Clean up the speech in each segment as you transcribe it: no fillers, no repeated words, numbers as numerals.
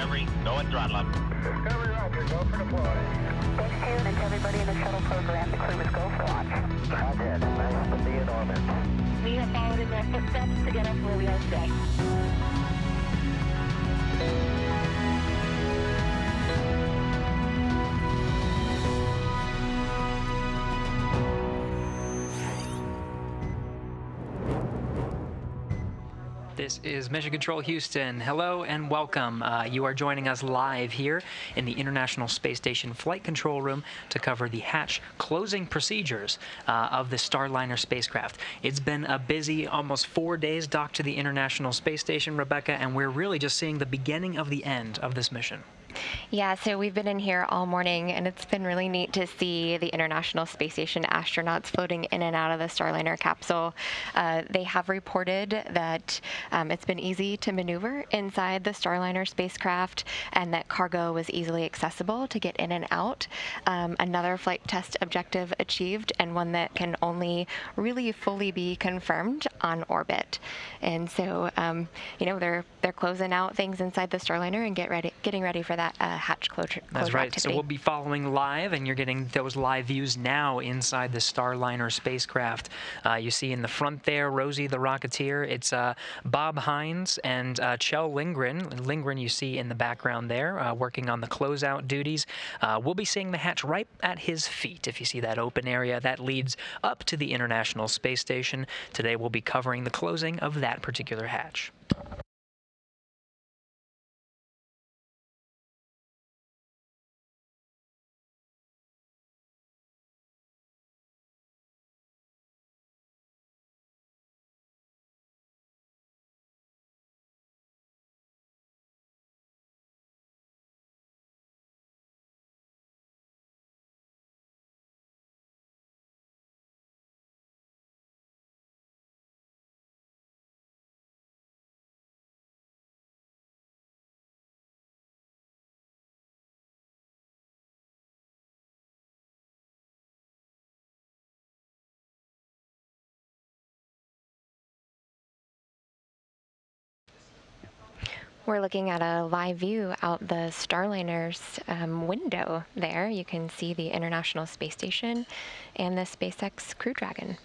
Discovery, go and throttle up. Discovery, roger, go for deploy. Test-2, and to everybody in the shuttle program, the crew is go for launch. Roger, nice to be in orbit. We have followed in their footsteps to get us where we are today. This is Mission Control Houston. Hello and welcome. You are joining us live here in the International Space Station Flight Control Room to cover the hatch closing procedures of the Starliner spacecraft. It's been a busy almost 4 days docked to the International Space Station, Rebecca, and we're really just seeing the beginning of the end of this mission. Yeah, so we've been in here all morning, and it's been really neat to see the International Space Station astronauts floating in and out of the Starliner capsule. They have reported that it's been easy to maneuver inside the Starliner spacecraft and that cargo was easily accessible to get in and out. Another flight test objective achieved, and one that can only really fully be confirmed on orbit. And so, they're closing out things inside the Starliner and getting ready for that hatch closure That's right. activity. So we'll be following live, and you're getting those live views now inside the Starliner spacecraft. You see in the front there, Rosie the Rocketeer. It's Bob Hines and Kjell Lindgren. Lindgren you see in the background there, working on the closeout duties. We'll be seeing the hatch right at his feet. If you see that open area, that leads up to the International Space Station. Today we'll be covering the closing of that particular hatch. We're looking at a live view out the Starliner's window there. You can see the International Space Station and the SpaceX Crew Dragon.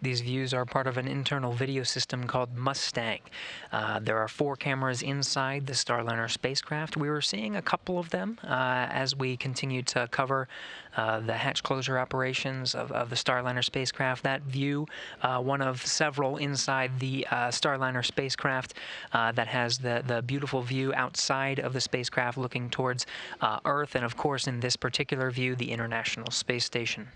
These views are part of an internal video system called Mustang. There are 4 cameras inside the Starliner spacecraft. We were seeing a couple of them as we continued to cover the hatch closure operations of the Starliner spacecraft. That view, one of several inside the Starliner spacecraft that has the beautiful view outside of the spacecraft looking towards Earth, and of course in this particular view, the International Space Station.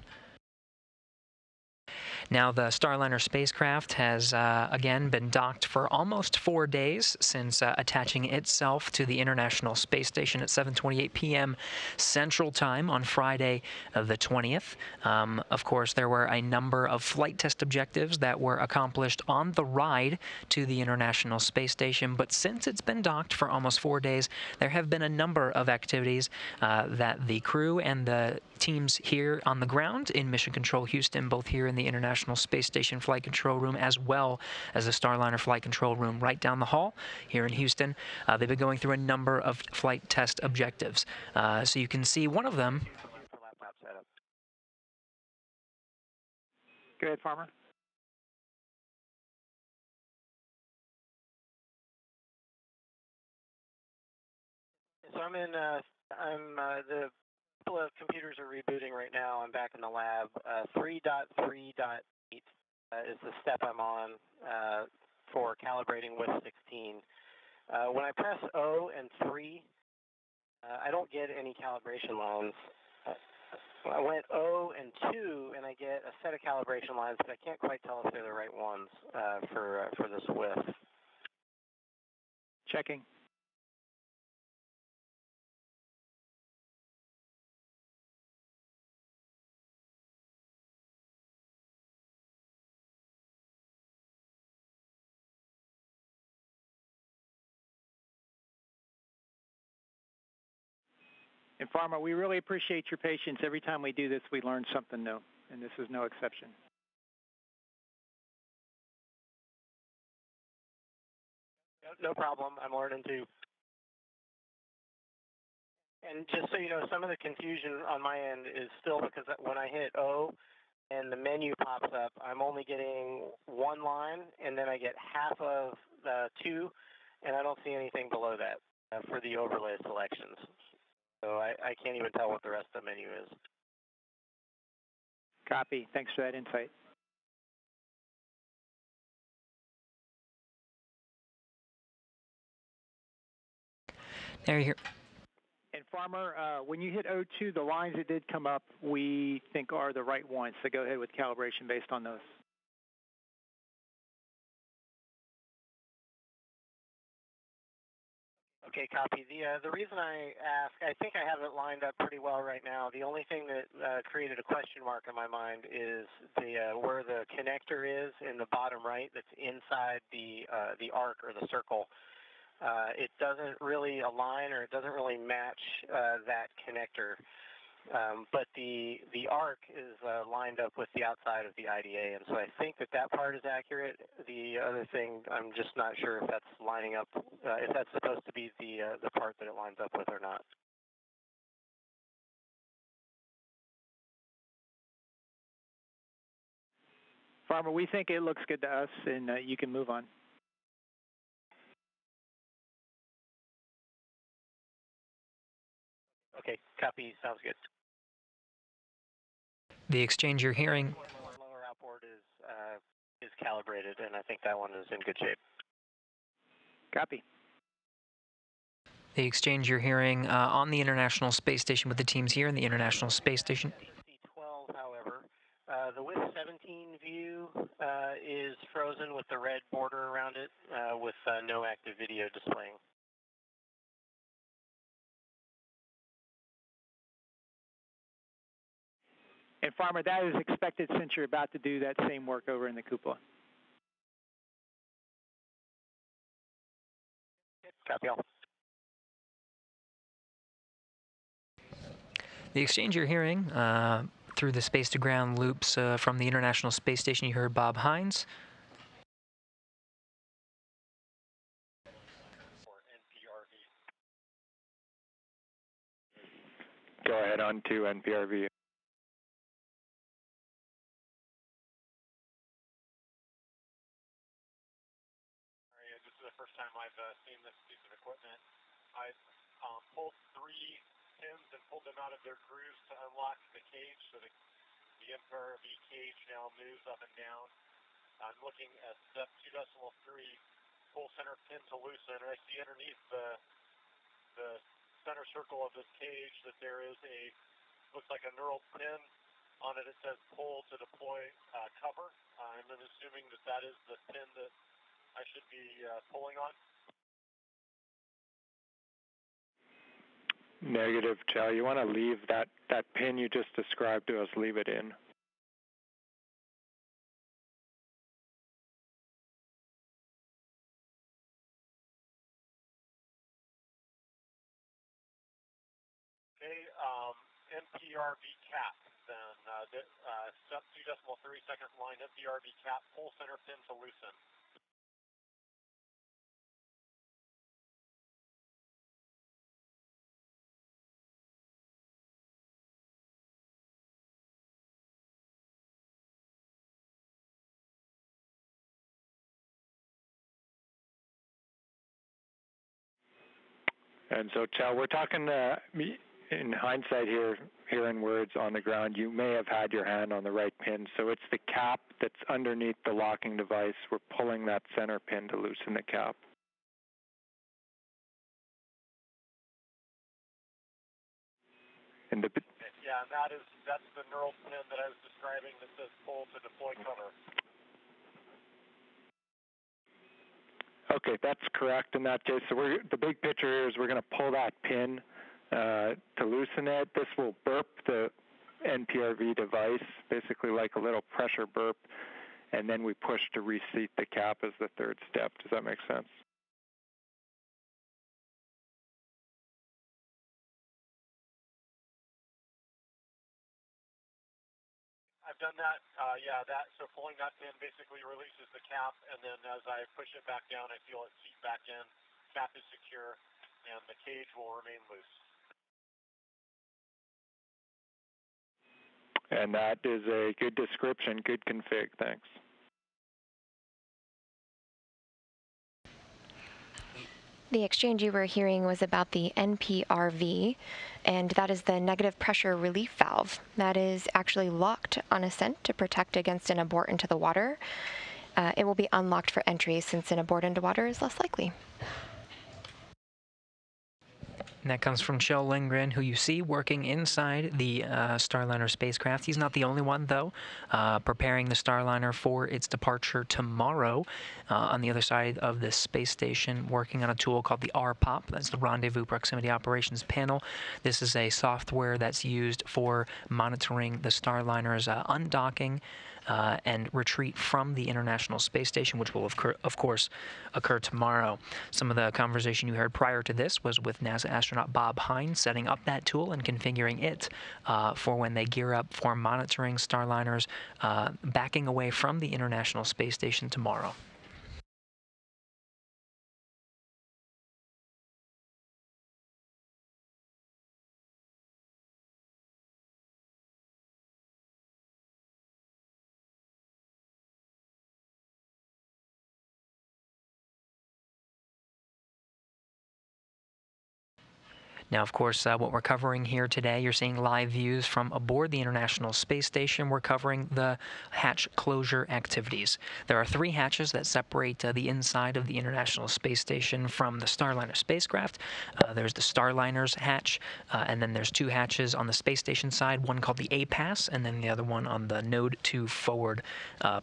Now, the Starliner spacecraft has, again, been docked for almost 4 days since attaching itself to the International Space Station at 7:28 p.m. Central Time on Friday the 20th. Of course, there were a number of flight test objectives that were accomplished on the ride to the International Space Station, but since it's been docked for almost 4 days, there have been a number of activities that the crew and the teams here on the ground in Mission Control Houston, both here in the International Space Station Flight Control Room as well as the Starliner Flight Control Room right down the hall here in Houston. They've been going through a number of flight test objectives. So you can see one of them. Go ahead, Farmer. So the couple of computers are rebooting right now. I'm back in the lab. 3.3.8 is the step I'm on for calibrating with 16. When I press O and 3, I don't get any calibration lines. I went O and 2, and I get a set of calibration lines, but I can't quite tell if they're the right ones for this width. Checking. And Farmer, we really appreciate your patience. Every time we do this, we learn something new, and this is no exception. No problem. I'm learning too. And just so you know, some of the confusion on my end is still because when I hit O and the menu pops up, I'm only getting one line, and then I get half of the two, and I don't see anything below that for the overlay selections. So I can't even tell what the rest of the menu is. Copy. Thanks for that insight. There you hear. And Farmer, when you hit O2, the lines that did come up, we think are the right ones. So go ahead with calibration based on those. Okay, copy. The reason I ask, I think I have it lined up pretty well right now. The only thing that created a question mark in my mind is where the connector is in the bottom right. That's inside the arc or the circle. It doesn't really align, or it doesn't really match that connector. But the arc is lined up with the outside of the IDA, and so I think that part is accurate. The other thing, I'm just not sure if that's lining up, if that's supposed to be the part that it lines up with or not. Farmer, we think it looks good to us, and you can move on. Okay, copy. Sounds good. The exchange you're hearing. Lower outboard is calibrated, and I think that one is in good shape. Copy. The exchange you're hearing on the International Space Station with the teams here in the International Space Station. C-12, however, the WIS 17 view is frozen with the red border around it, with no active video displaying. And Farmer, that is expected since you're about to do that same work over in the cupola. Copy all. The exchange you're hearing through the space-to-ground loops from the International Space Station, you heard Bob Hines. Go ahead on to NPRV. This is the first time I've seen this piece of equipment. I've pulled 3 pins and pulled them out of their grooves to unlock the cage, so the NPRV cage now moves up and down. I'm looking at step 2.3, pull center pin to loosen, and I see underneath the center circle of this cage that there is looks like a knurled pin. On it, it says pull to deploy cover. I'm assuming that is the pin that I should be pulling on. Negative, Kjell. You want to leave that pin you just described to us, leave it in. Okay, NPRV cap then. Step 2.3, second line, NPRV cap, pull center pin to loosen. And so, Kjell, we're talking in hindsight here, hearing words on the ground. You may have had your hand on the right pin. So it's the cap that's underneath the locking device. We're pulling that center pin to loosen the cap. And yeah, and that's the knurled pin that I was describing that says pull to deploy cover. Okay, that's correct in that case. So the big picture here is we're going to pull that pin to loosen it. This will burp the NPRV device, basically like a little pressure burp, and then we push to reseat the cap as the third step. Does that make sense? I've done that. Yeah, so pulling that pin basically releases the cap, and then as I push it back down, I feel it seat back in. Cap is secure, and the cage will remain loose. And that is a good description, good config, thanks. The exchange you were hearing was about the NPRV, and that is the negative pressure relief valve. That is actually locked on ascent to protect against an abort into the water. It will be unlocked for entry since an abort into water is less likely. And that comes from Kjell Lindgren, who you see working inside the Starliner spacecraft. He's not the only one, though, preparing the Starliner for its departure tomorrow. On the other side of the space station, working on a tool called the RPOP. That's the Rendezvous Proximity Operations Panel. This is a software that's used for monitoring the Starliner's undocking and retreat from the International Space Station, which will, of course, occur tomorrow. Some of the conversation you heard prior to this was with NASA astronaut Bob Hines setting up that tool and configuring it for when they gear up for monitoring Starliners backing away from the International Space Station tomorrow. Now, of course, what we're covering here today, you're seeing live views from aboard the International Space Station. We're covering the hatch closure activities. There are 3 hatches that separate the inside of the International Space Station from the Starliner spacecraft. There's the Starliner's hatch, and then there's 2 hatches on the space station side, one called the A-Pass, and then the other one on the Node 2 forward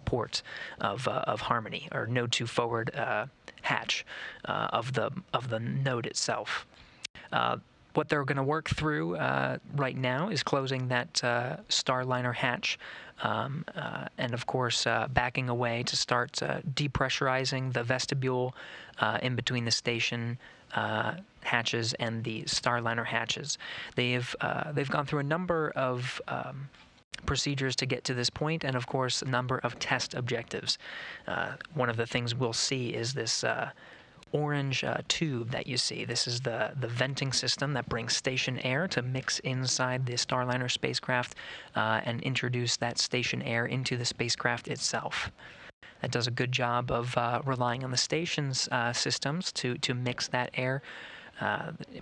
port of Harmony, or Node 2 forward hatch of the node itself. What they're going to work through right now is closing that Starliner hatch and, of course, backing away to start depressurizing the vestibule in between the station hatches and the Starliner hatches. They've gone through a number of procedures to get to this point, and, of course, a number of test objectives. One of the things we'll see is this orange tube that you see. This is the venting system that brings station air to mix inside the Starliner spacecraft and introduce that station air into the spacecraft itself. That does a good job of relying on the station's systems to mix that air.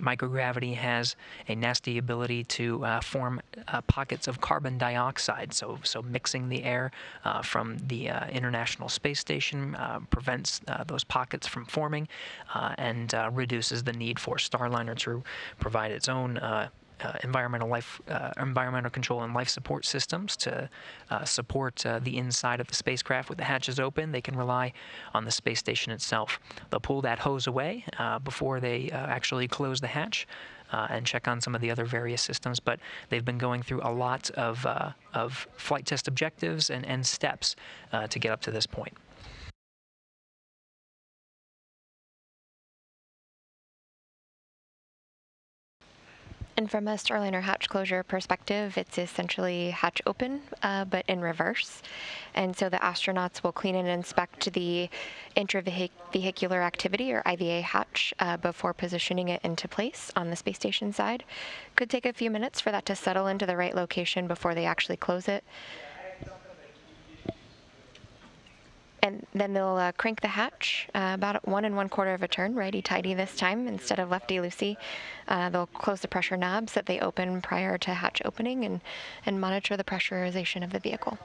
Microgravity has a nasty ability to form pockets of carbon dioxide, so mixing the air from the International Space Station prevents those pockets from forming and reduces the need for Starliner to provide its own environmental control and life support systems to support the inside of the spacecraft. With the hatches open, they can rely on the space station itself. They'll pull that hose away before they actually close the hatch and check on some of the other various systems, but they've been going through a lot of flight test objectives and steps to get up to this point. And from a Starliner hatch closure perspective, it's essentially hatch open, but in reverse. And so the astronauts will clean and inspect the intravehicular activity, or IVA hatch, before positioning it into place on the space station side. Could take a few minutes for that to settle into the right location before they actually close it. And then they'll crank the hatch about 1 1/4 of a turn, righty-tighty this time instead of lefty-loosey. They'll close the pressure knobs that they open prior to hatch opening and monitor the pressurization of the vehicle.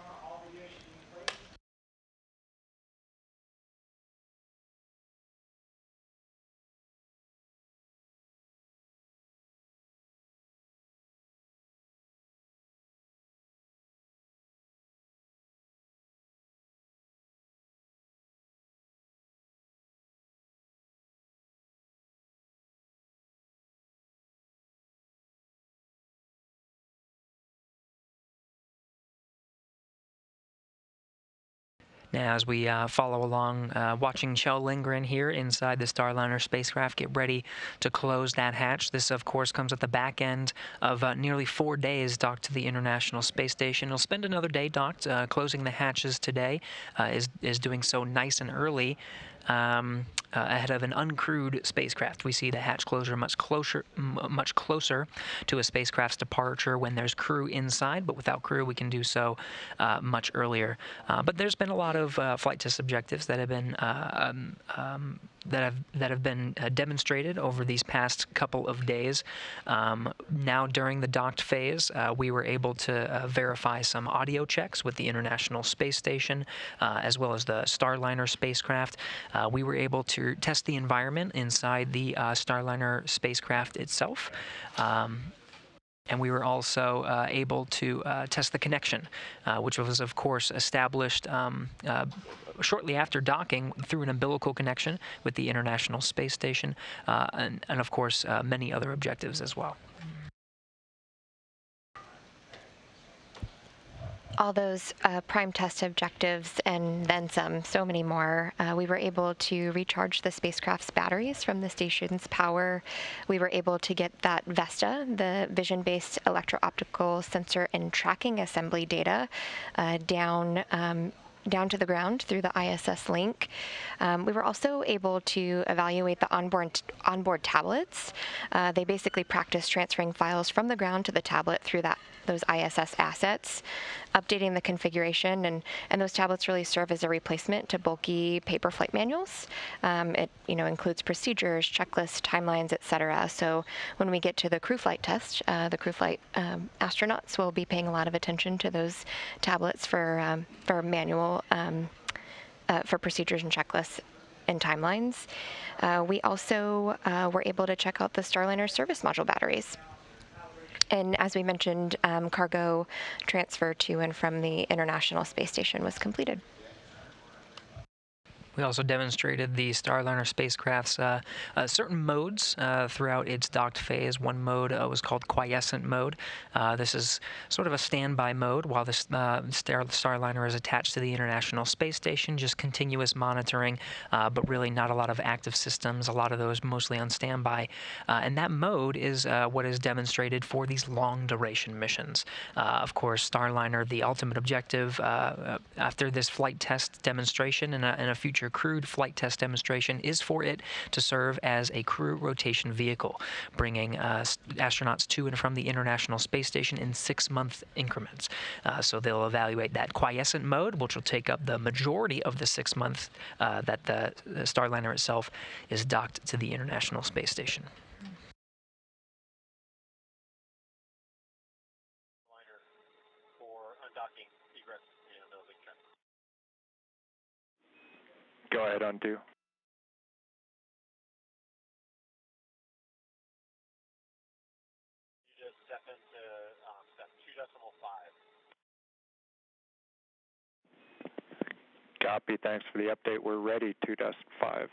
Now, as we follow along, watching Kjell Lindgren here inside the Starliner spacecraft get ready to close that hatch. This, of course, comes at the back end of nearly 4 days docked to the International Space Station. It'll spend another day docked. Closing the hatches today is doing so nice and early. Ahead of an uncrewed spacecraft. We see the hatch closure much closer to a spacecraft's departure when there's crew inside, but without crew we can do so much earlier. But there's been a lot of flight test objectives that have been demonstrated over these past couple of days. Now during the docked phase, we were able to verify some audio checks with the International Space Station, as well as the Starliner spacecraft. We were able to test the environment inside the Starliner spacecraft itself. And we were also able to test the connection, which was, of course, established shortly after docking through an umbilical connection with the International Space Station, and of course, many other objectives as well. All those prime test objectives and then some, so many more. We were able to recharge the spacecraft's batteries from the station's power. We were able to get that VESTA, the vision-based electro-optical sensor and tracking assembly data, down to the ground through the ISS link. We were also able to evaluate the onboard tablets. They basically practice transferring files from the ground to the tablet through those ISS assets, updating the configuration, and those tablets really serve as a replacement to bulky paper flight manuals. It includes procedures, checklists, timelines, etc. So when we get to the crew flight test, the crew flight astronauts will be paying a lot of attention to those tablets for manual, for procedures and checklists and timelines. We also were able to check out the Starliner service module batteries. And as we mentioned, cargo transfer to and from the International Space Station was completed. We also demonstrated the Starliner spacecraft's certain modes throughout its docked phase. One mode was called quiescent mode. This is sort of a standby mode while the Starliner is attached to the International Space Station, just continuous monitoring, but really not a lot of active systems, a lot of those mostly on standby. And that mode is what is demonstrated for these long-duration missions. Of course, Starliner, the ultimate objective after this flight test demonstration and a future crewed flight test demonstration is for it to serve as a crew rotation vehicle, bringing astronauts to and from the International Space Station in 6-month increments. So they'll evaluate that quiescent mode, which will take up the majority of the 6 months that the Starliner itself is docked to the International Space Station. For undocking, egress, and link check. Go ahead, undo. You just step into step 2.5. Copy. Thanks for the update. We're ready, 2.5.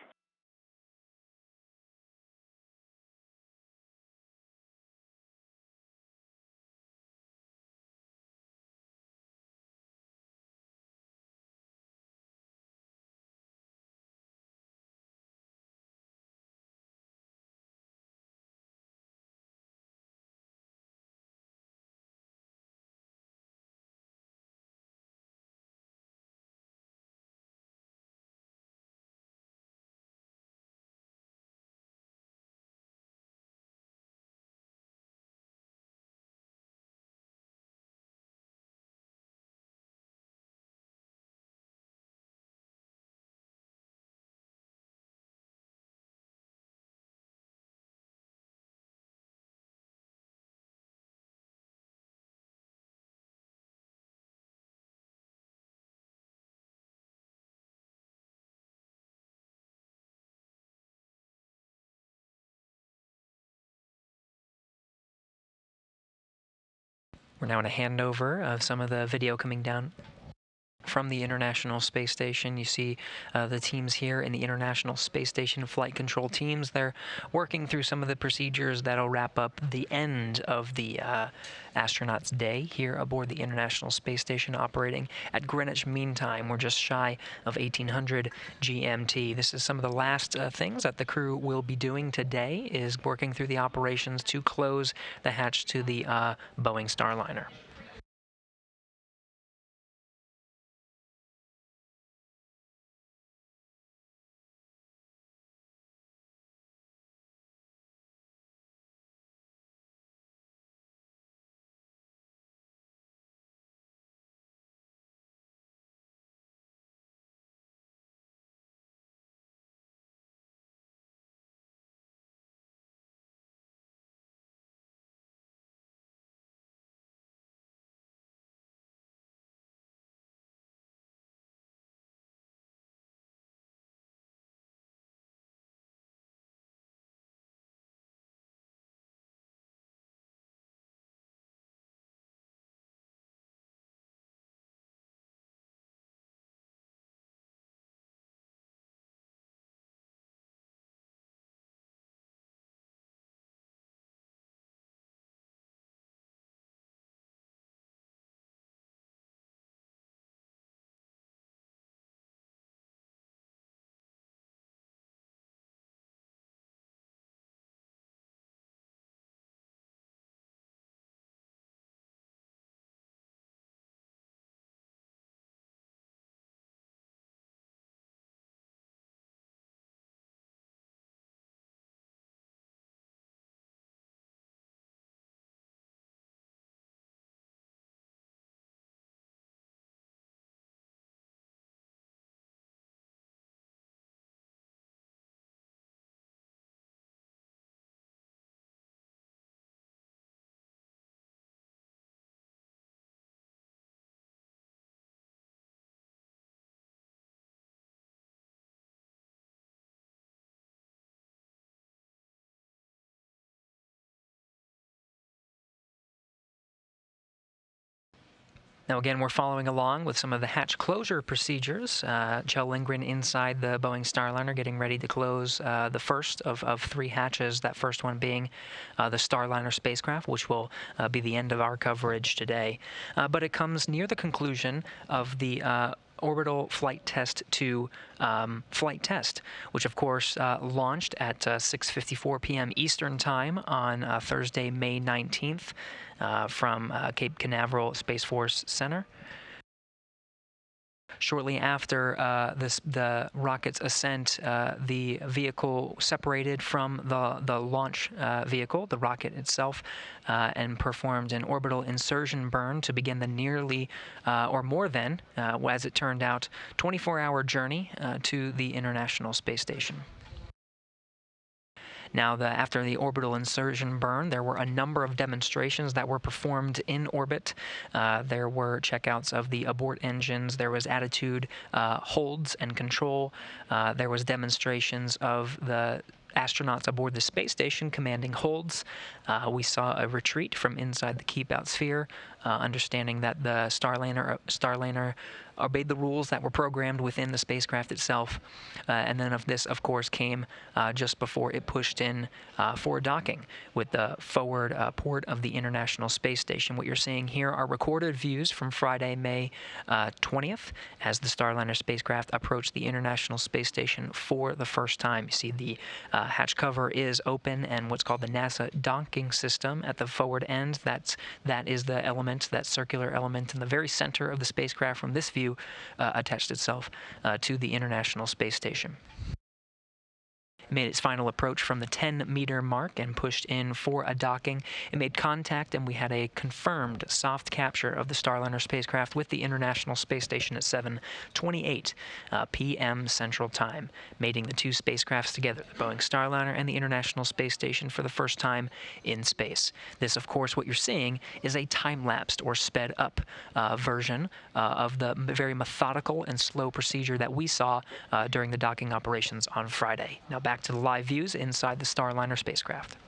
We're now in a handover of some of the video coming down from the International Space Station. You see the teams here in the International Space Station flight control teams. They're working through some of the procedures that'll wrap up the end of the astronauts' day here aboard the International Space Station, operating at Greenwich Mean Time. We're just shy of 1800 GMT. This is some of the last things that the crew will be doing today, is working through the operations to close the hatch to the Boeing Starliner. Now again, we're following along with some of the hatch closure procedures. Kjell Lindgren inside the Boeing Starliner getting ready to close the first of three hatches, that first one being the Starliner spacecraft, which will be the end of our coverage today. But it comes near the conclusion of the Orbital Flight Test-2 flight test, which of course launched at 6:54 p.m. Eastern Time on Thursday, May 19th from Cape Canaveral Space Force Center. Shortly after the rocket's ascent, the vehicle separated from the launch vehicle, the rocket itself, and performed an orbital insertion burn to begin the nearly, or more than, as it turned out, 24-hour journey to the International Space Station. Now, after the orbital insertion burn, there were a number of demonstrations that were performed in orbit. There were checkouts of the abort engines. There was attitude holds and control. There was demonstrations of the astronauts aboard the space station commanding holds. We saw a retreat from inside the keep-out sphere, understanding that the Starliner obeyed the rules that were programmed within the spacecraft itself. And then this, of course, came just before it pushed in for docking with the forward port of the International Space Station. What you're seeing here are recorded views from Friday, May 20th, as the Starliner spacecraft approached the International Space Station for the first time. You see the hatch cover is open, and what's called the NASA docking system at the forward end, that is the element, that circular element in the very center of the spacecraft from this view, attached itself to the International Space Station. It made its final approach from the 10-meter mark and pushed in for a docking. It made contact, and we had a confirmed soft capture of the Starliner spacecraft with the International Space Station at 7:28 p.m. Central Time, mating the two spacecrafts together, the Boeing Starliner and the International Space Station, for the first time in space. This, of course, what you're seeing is a time-lapsed or sped-up version of the very methodical and slow procedure that we saw during the docking operations on Friday. Now back to the live views inside the Starliner spacecraft.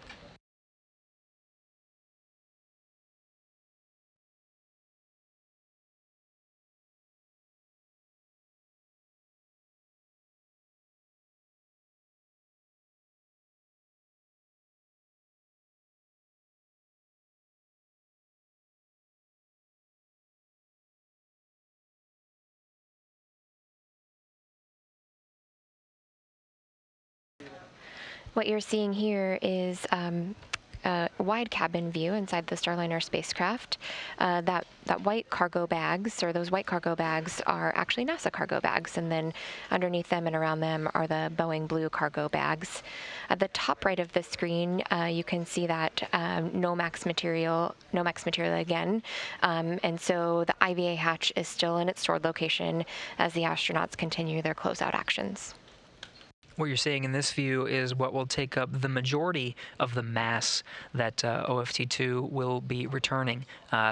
What you're seeing here is a wide cabin view inside the Starliner spacecraft. That white cargo bags, or those white cargo bags, are actually NASA cargo bags, and then underneath them and around them are the Boeing blue cargo bags. At the top right of the screen, you can see that NOMAX material again, and so the IVA hatch is still in its stored location as the astronauts continue their closeout actions. What you're seeing in this view is what will take up the majority of the mass that OFT-2 will be returning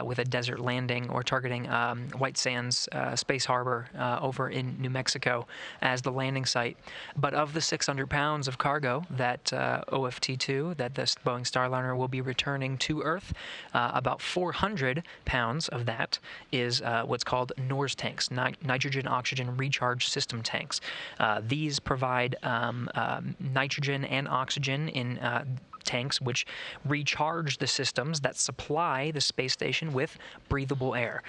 with a desert landing or targeting White Sands Space Harbor over in New Mexico as the landing site. But of the 600 pounds of cargo that OFT-2, that this Boeing Starliner will be returning to Earth, about 400 pounds of that is what's called NORS tanks, nitrogen oxygen recharge system tanks. These provide nitrogen and oxygen in tanks which recharge the systems that supply the space station with breathable air.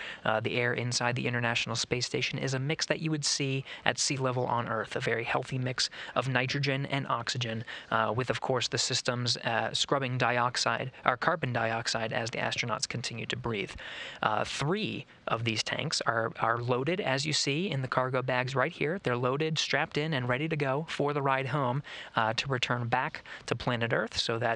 The air inside the International Space Station is a mix that you would see at sea level on Earth, a very healthy mix of nitrogen and oxygen, with, of course, the systems scrubbing dioxide or carbon dioxide as the astronauts continue to breathe. 3 of these tanks are loaded, as you see in the cargo bags right here. They're loaded, strapped in, and ready to go for the ride home to return back to planet Earth so that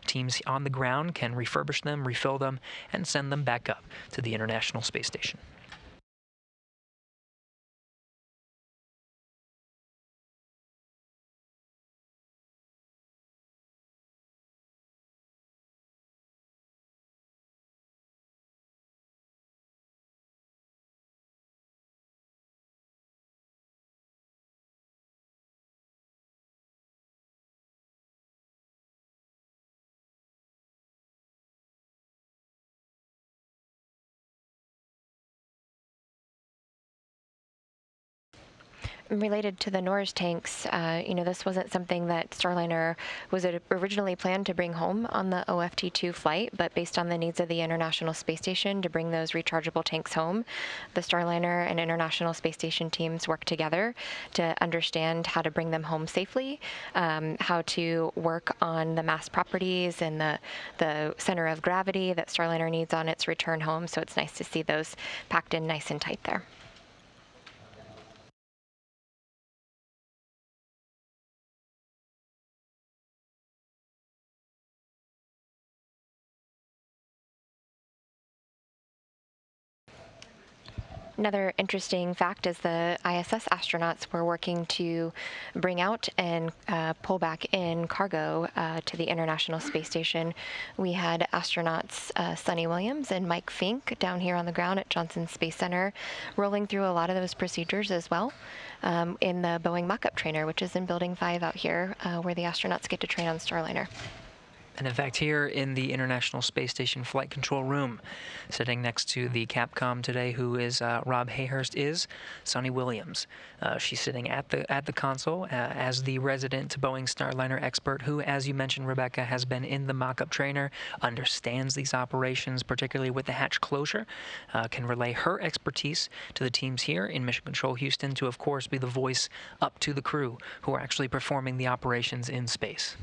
teams on the ground can refurbish them, refill them, and send them back up to the International Space Station. Related to the NORS tanks, this wasn't something that Starliner was originally planned to bring home on the OFT-2 flight, but based on the needs of the International Space Station to bring those rechargeable tanks home, the Starliner and International Space Station teams worked together to understand how to bring them home safely, how to work on the mass properties and the center of gravity that Starliner needs on its return home, so it's nice to see those packed in nice and tight there. Another interesting fact is the ISS astronauts were working to bring out and pull back in cargo to the International Space Station. We had astronauts Sunny Williams and Mike Fink down here on the ground at Johnson Space Center rolling through a lot of those procedures as well in the Boeing mock-up trainer, which is in Building 5 out here where the astronauts get to train on Starliner. And in fact, here in the International Space Station Flight Control Room, sitting next to the Capcom today, who is Rob Hayhurst, is Sunny Williams. She's sitting at the console as the resident Boeing Starliner expert, who, as you mentioned, Rebecca, has been in the mock-up trainer, understands these operations, particularly with the hatch closure, can relay her expertise to the teams here in Mission Control Houston to, of course, be the voice up to the crew who are actually performing the operations in space.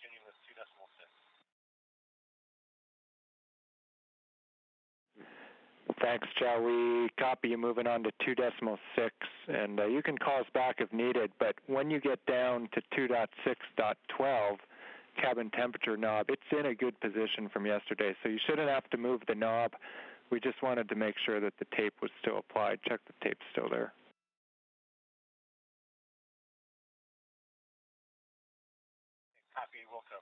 Continuing with 2.6. Thanks, Joe. We copy you moving on to 2.6, and you can call us back if needed, but when you get down to 2.6.12, cabin temperature knob, it's in a good position from yesterday, so you shouldn't have to move the knob. We just wanted to make sure that the tape was still applied. Check the tape's still there. Copy, Wilco.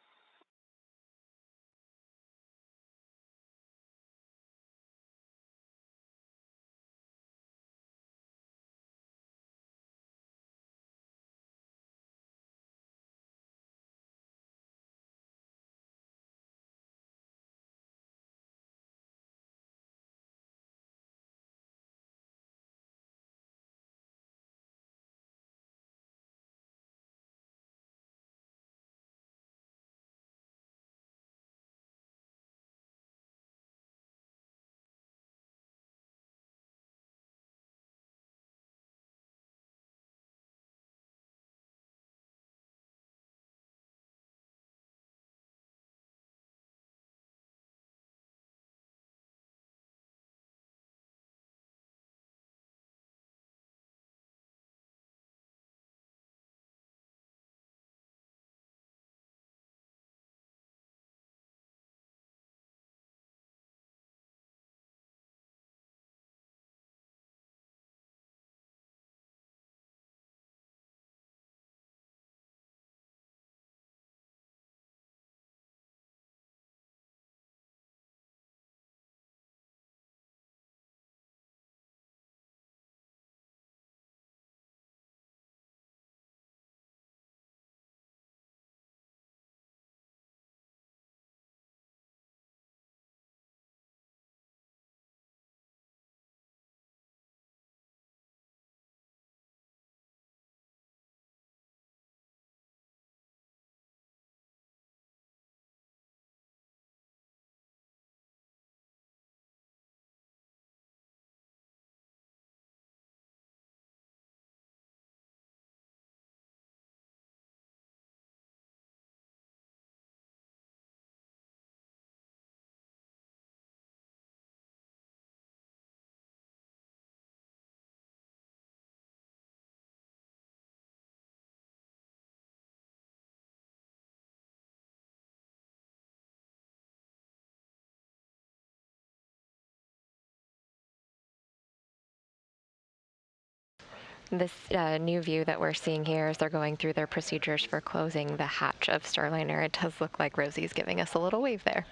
This new view that we're seeing here as they're going through their procedures for closing the hatch of Starliner, it does look like Rosie's giving us a little wave there.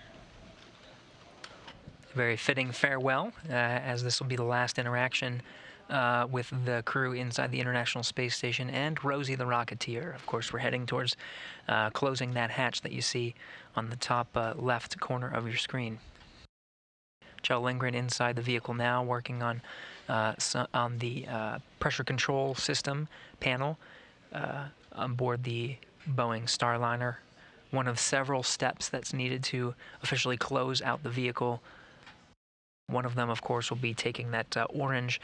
Very fitting farewell, as this will be the last interaction with the crew inside the International Space Station and Rosie the Rocketeer. Of course, we're heading towards closing that hatch that you see on the top left corner of your screen. Kjell Lindgren inside the vehicle now, working on the pressure control system panel on board the Boeing Starliner. One of several steps that's needed to officially close out the vehicle. One of them, of course, will be taking that orange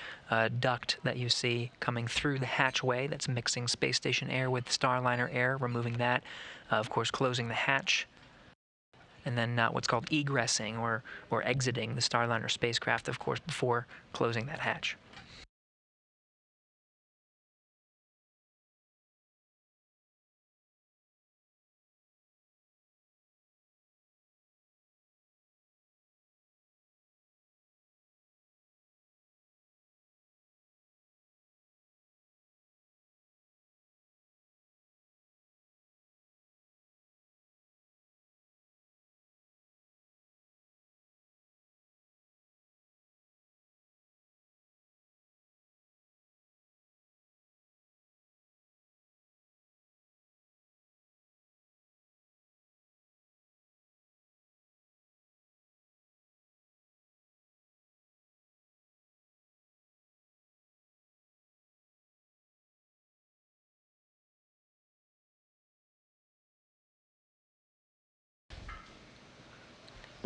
duct that you see coming through the hatchway that's mixing space station air with Starliner air, removing that, of course, closing the hatch, and then what's called egressing or exiting the Starliner spacecraft, of course, before closing that hatch.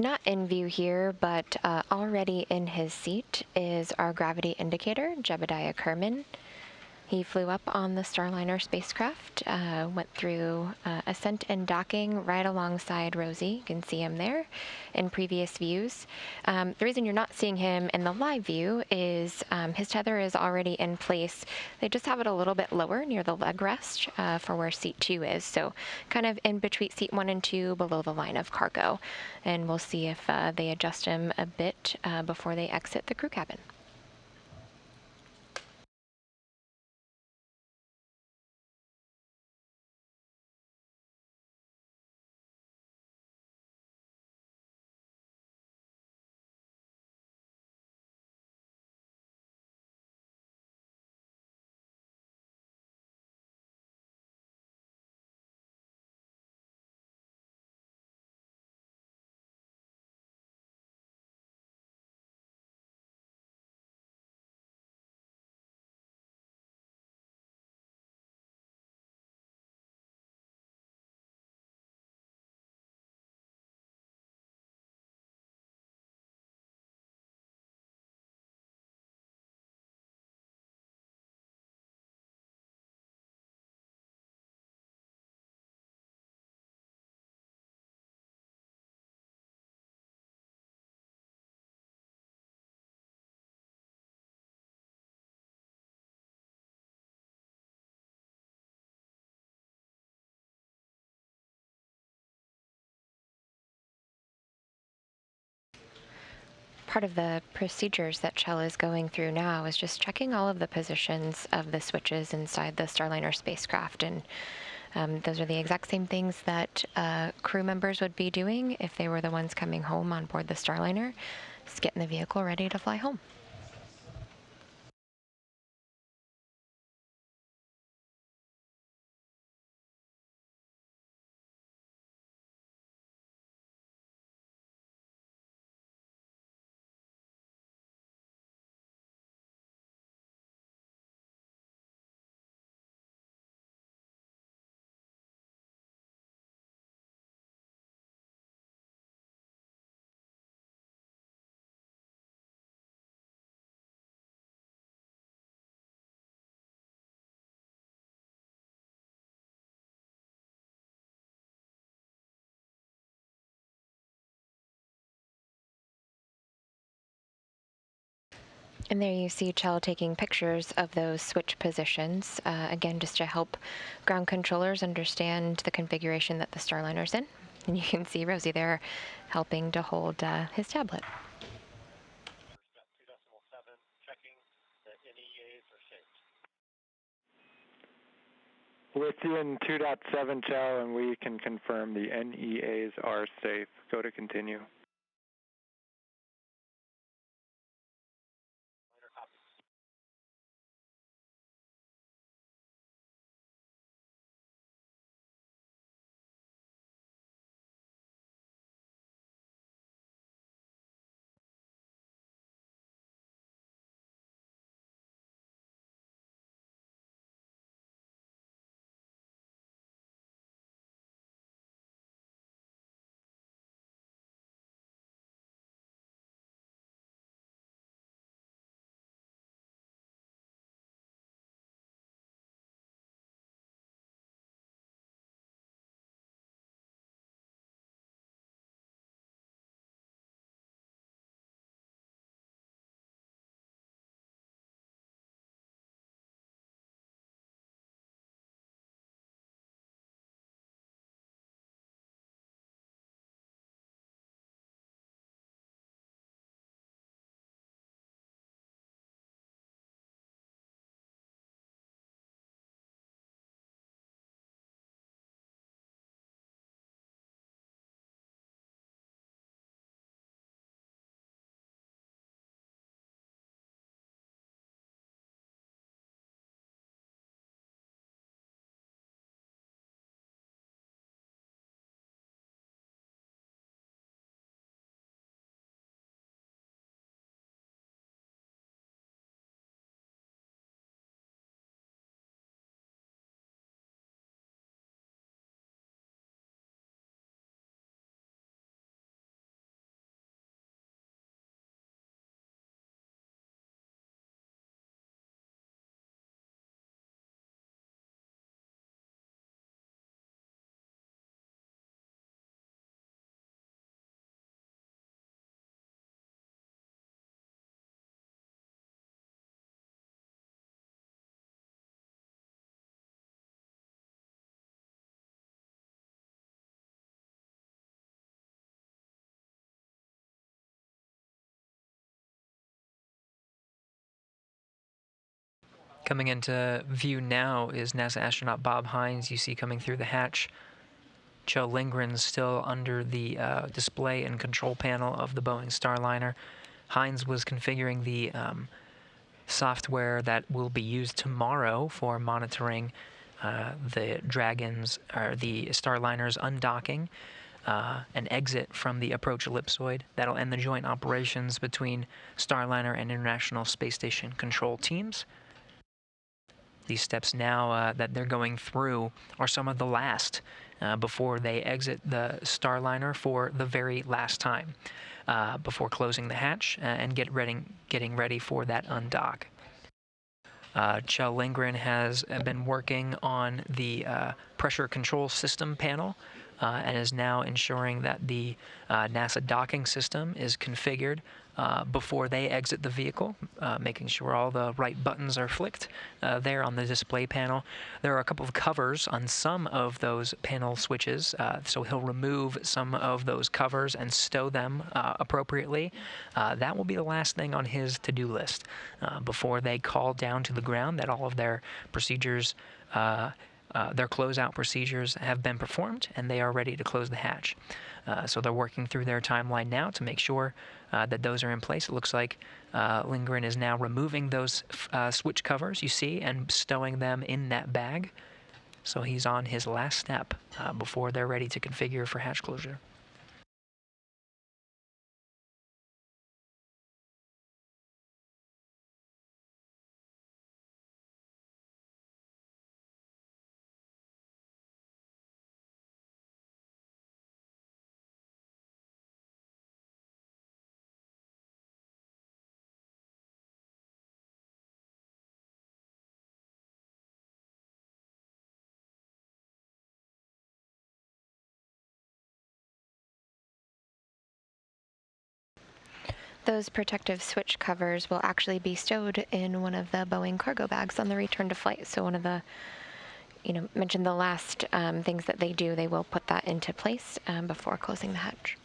Not in view here, but already in his seat is our gravity indicator, Jebediah Kerman. He flew up on the Starliner spacecraft, went through ascent and docking right alongside Rosie. You can see him there in previous views. The reason you're not seeing him in the live view is his tether is already in place. They just have it a little bit lower near the leg rest for where seat 2 is. So kind of in between seat 1 and 2 below the line of cargo. And we'll see if they adjust him a bit before they exit the crew cabin. Part of the procedures that Kjell is going through now is just checking all of the positions of the switches inside the Starliner spacecraft. And those are the exact same things that crew members would be doing if they were the ones coming home on board the Starliner, just getting the vehicle ready to fly home. And there you see Kjell taking pictures of those switch positions, again, just to help ground controllers understand the configuration that the Starliner's in. And you can see Rosie there helping to hold his tablet. With you in 2.7, Kjell, and we can confirm the NEAs are safe. Go to continue. Coming into view now is NASA astronaut Bob Hines, you see coming through the hatch. Kjell Lindgren still under the display and control panel of the Boeing Starliner. Hines was configuring the software that will be used tomorrow for monitoring the Starliner's undocking, an exit from the approach ellipsoid. That'll end the joint operations between Starliner and International Space Station control teams. These steps now that they're going through are some of the last before they exit the Starliner for the very last time, before closing the hatch and getting ready for that undock. Kjell Lindgren has been working on the pressure control system panel and is now ensuring that the NASA docking system is configured before they exit the vehicle, making sure all the right buttons are flicked there on the display panel. There are a couple of covers on some of those panel switches, so he'll remove some of those covers and stow them appropriately. That will be the last thing on his to-do list before they call down to the ground that all of their procedures, their closeout procedures have been performed and they are ready to close the hatch. So they're working through their timeline now to make sure that those are in place. It looks like Lindgren is now removing those switch covers you see and stowing them in that bag. So he's on his last step before they're ready to configure for hatch closure. Those protective switch covers will actually be stowed in one of the Boeing cargo bags on the return to flight. So one of the, mentioned the last things that they do, they will put that into place before closing the hatch.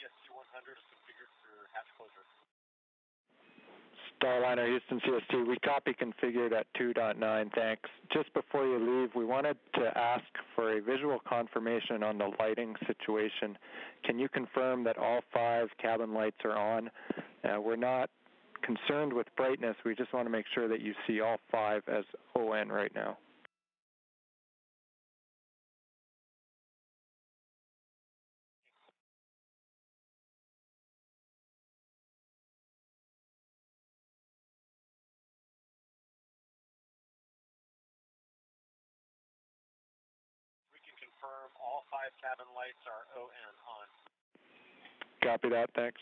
CST-100 is configured for hatch closure. Starliner Houston CST, we copy configured at 2.9, thanks. Just before you leave, we wanted to ask for a visual confirmation on the lighting situation. Can you confirm that all 5 cabin lights are on? We're not concerned with brightness, we just want to make sure that you see all 5 as ON right now. We can confirm all 5 cabin lights are ON on. Copy that, thanks.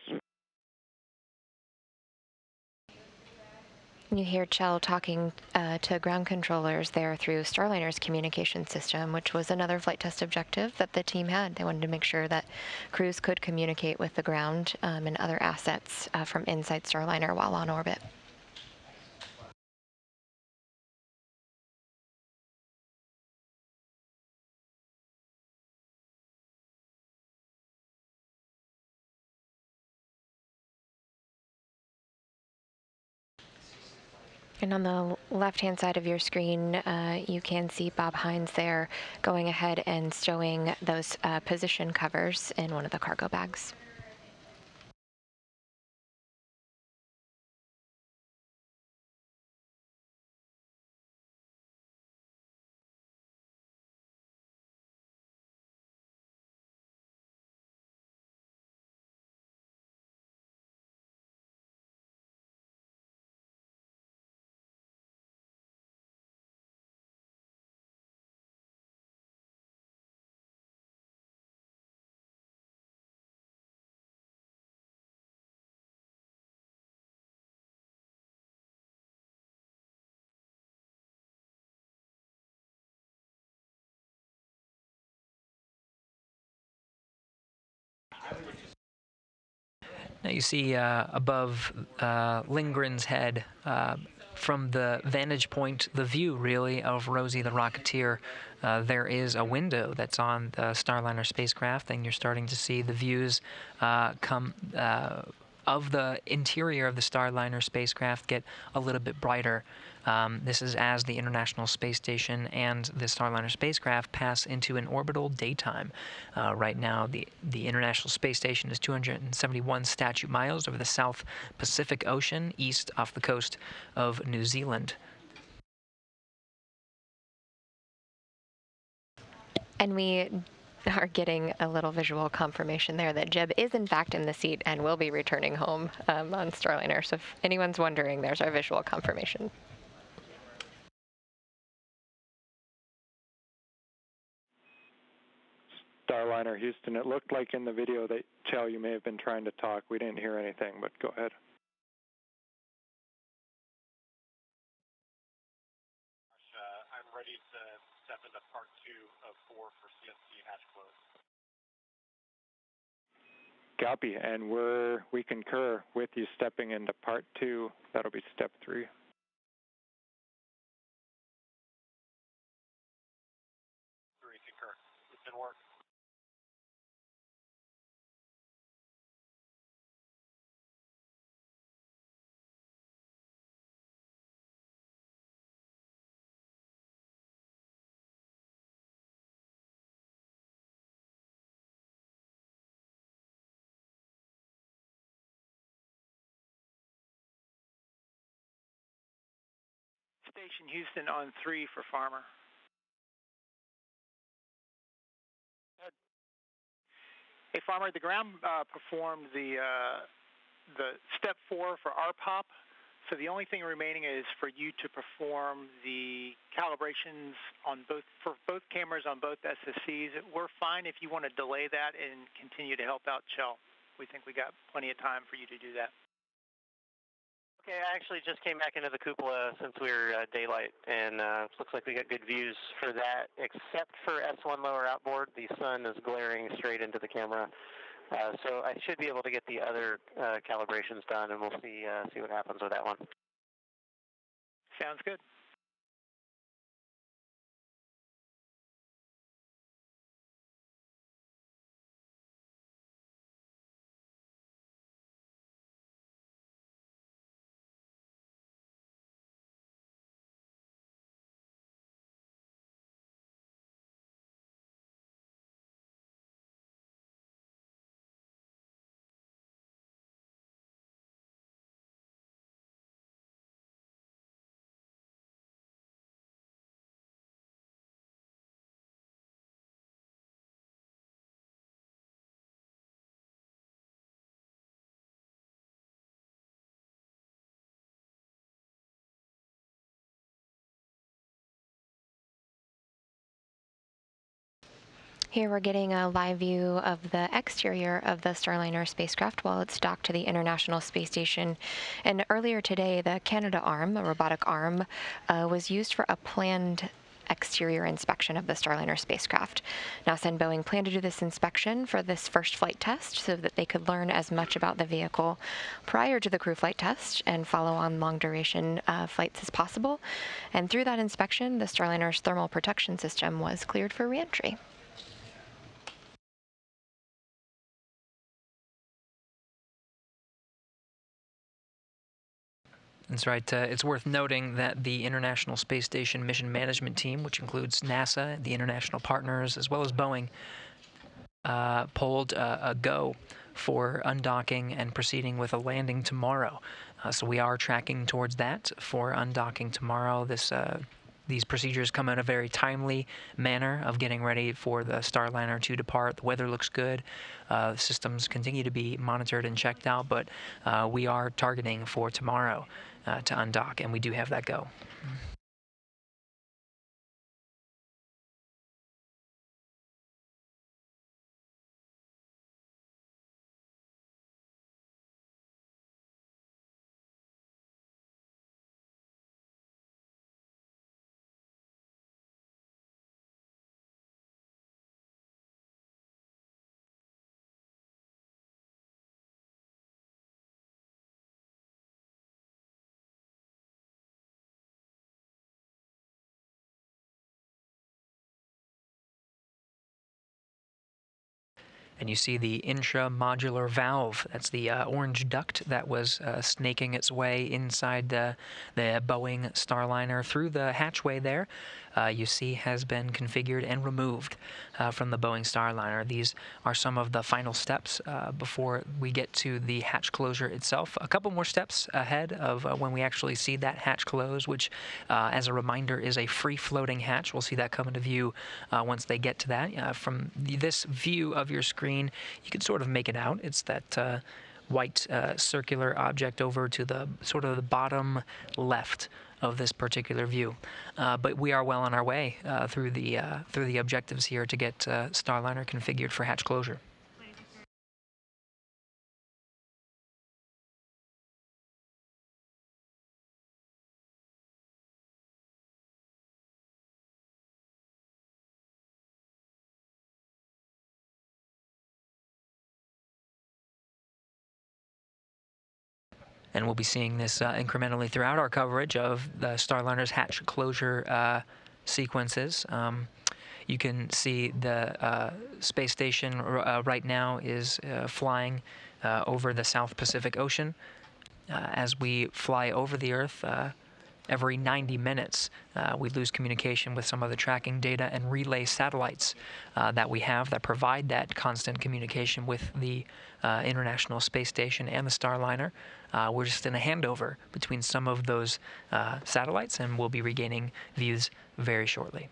You hear Kjell talking to ground controllers there through Starliner's communication system, which was another flight test objective that the team had. They wanted to make sure that crews could communicate with the ground and other assets from inside Starliner while on orbit. And on the left-hand side of your screen, you can see Bob Hines there going ahead and stowing those position covers in one of the cargo bags. Now you see above Lindgren's head, from the vantage point, the view really of Rosie the Rocketeer, there is a window that's on the Starliner spacecraft, and you're starting to see the views come of the interior of the Starliner spacecraft get a little bit brighter. This is as the International Space Station and the Starliner spacecraft pass into an orbital daytime. Right now, the International Space Station is 271 statute miles over the South Pacific Ocean, east off the coast of New Zealand. And we are getting a little visual confirmation there that Jeb is in fact in the seat and will be returning home on Starliner. So if anyone's wondering, there's our visual confirmation. Starliner Houston, it looked like in the video that, Kjell, you may have been trying to talk. We didn't hear anything, but go ahead. I'm ready to step into part 2 of 4 for CST hatch close. Copy, and we concur with you stepping into part 2. That'll be step 3. Concur. It's been work. Station Houston on 3 for Farmer. Hey, Farmer, the ground performed the step 4 for RPOP, so the only thing remaining is for you to perform the calibrations on for both cameras on both SSCs. We're fine if you want to delay that and continue to help out Kjell. We think we got plenty of time for you to do that. Okay, I actually just came back into the cupola since we were daylight, and looks like we got good views for that, except for S1 lower outboard. The sun is glaring straight into the camera. So I should be able to get the other calibrations done, and we'll see what happens with that one. Sounds good. Here we're getting a live view of the exterior of the Starliner spacecraft while it's docked to the International Space Station. And earlier today, the Canada arm, a robotic arm, was used for a planned exterior inspection of the Starliner spacecraft. NASA and Boeing plan to do this inspection for this first flight test so that they could learn as much about the vehicle prior to the crew flight test and follow on long-duration flights as possible. And through that inspection, the Starliner's thermal protection system was cleared for re-entry. That's right. It's worth noting that the International Space Station Mission Management Team, which includes NASA, the international partners, as well as Boeing, pulled a go for undocking and proceeding with a landing tomorrow. So we are tracking towards that for undocking tomorrow. These procedures come in a very timely manner of getting ready for the Starliner to depart. The weather looks good. Systems continue to be monitored and checked out, but we are targeting for tomorrow to undock, and we do have that go. And you see the intra-modular valve. That's the orange duct that was snaking its way inside the Boeing Starliner through the hatchway there. You see has been configured and removed from the Boeing Starliner. These are some of the final steps before we get to the hatch closure itself. A couple more steps ahead of when we actually see that hatch close, which, as a reminder, is a free-floating hatch. We'll see that come into view once they get to that. From this view of your screen, you can sort of make it out. It's that white circular object over to the sort of the bottom left of this particular view. But we are well on our way through the objectives here to get Starliner configured for hatch closure. And we'll be seeing this incrementally throughout our coverage of the Starliner's hatch closure sequences. You can see the space station right now is flying over the South Pacific Ocean. As we fly over the Earth, every 90 minutes, we lose communication with some of the tracking data and relay satellites that we have that provide that constant communication with the International Space Station and the Starliner. We're just in a handover between some of those satellites, and we'll be regaining views very shortly.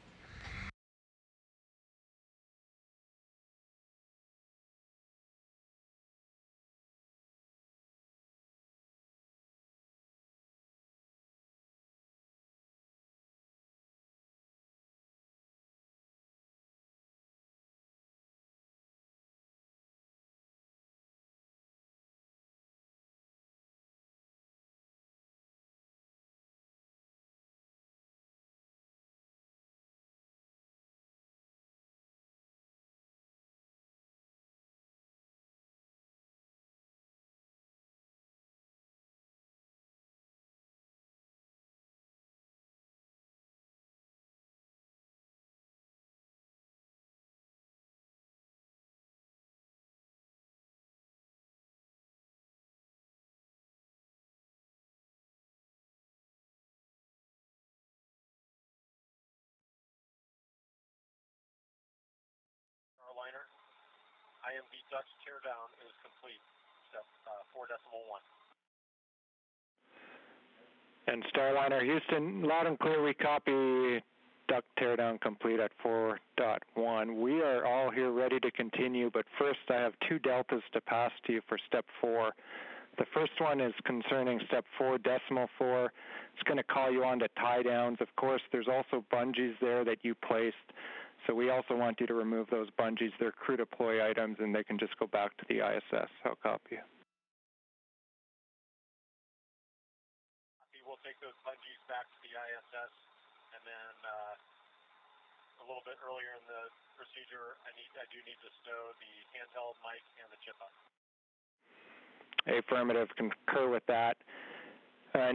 Starliner, IMV duct teardown is complete. Step 4.1. And Starliner Houston, loud and clear, we copy duct teardown complete at 4.1. We are all here ready to continue, but first I have two deltas to pass to you for step 4. The first one is concerning step 4.4. It's going to call you on to tie downs. Of course, there's also bungees there that you placed So we also want you to remove those bungees. They're crew deploy items, and they can just go back to the ISS. How copy? We'll take those bungees back to the ISS, and then a little bit earlier in the procedure, I do need to stow the handheld mic and the chip up. Affirmative, concur with that.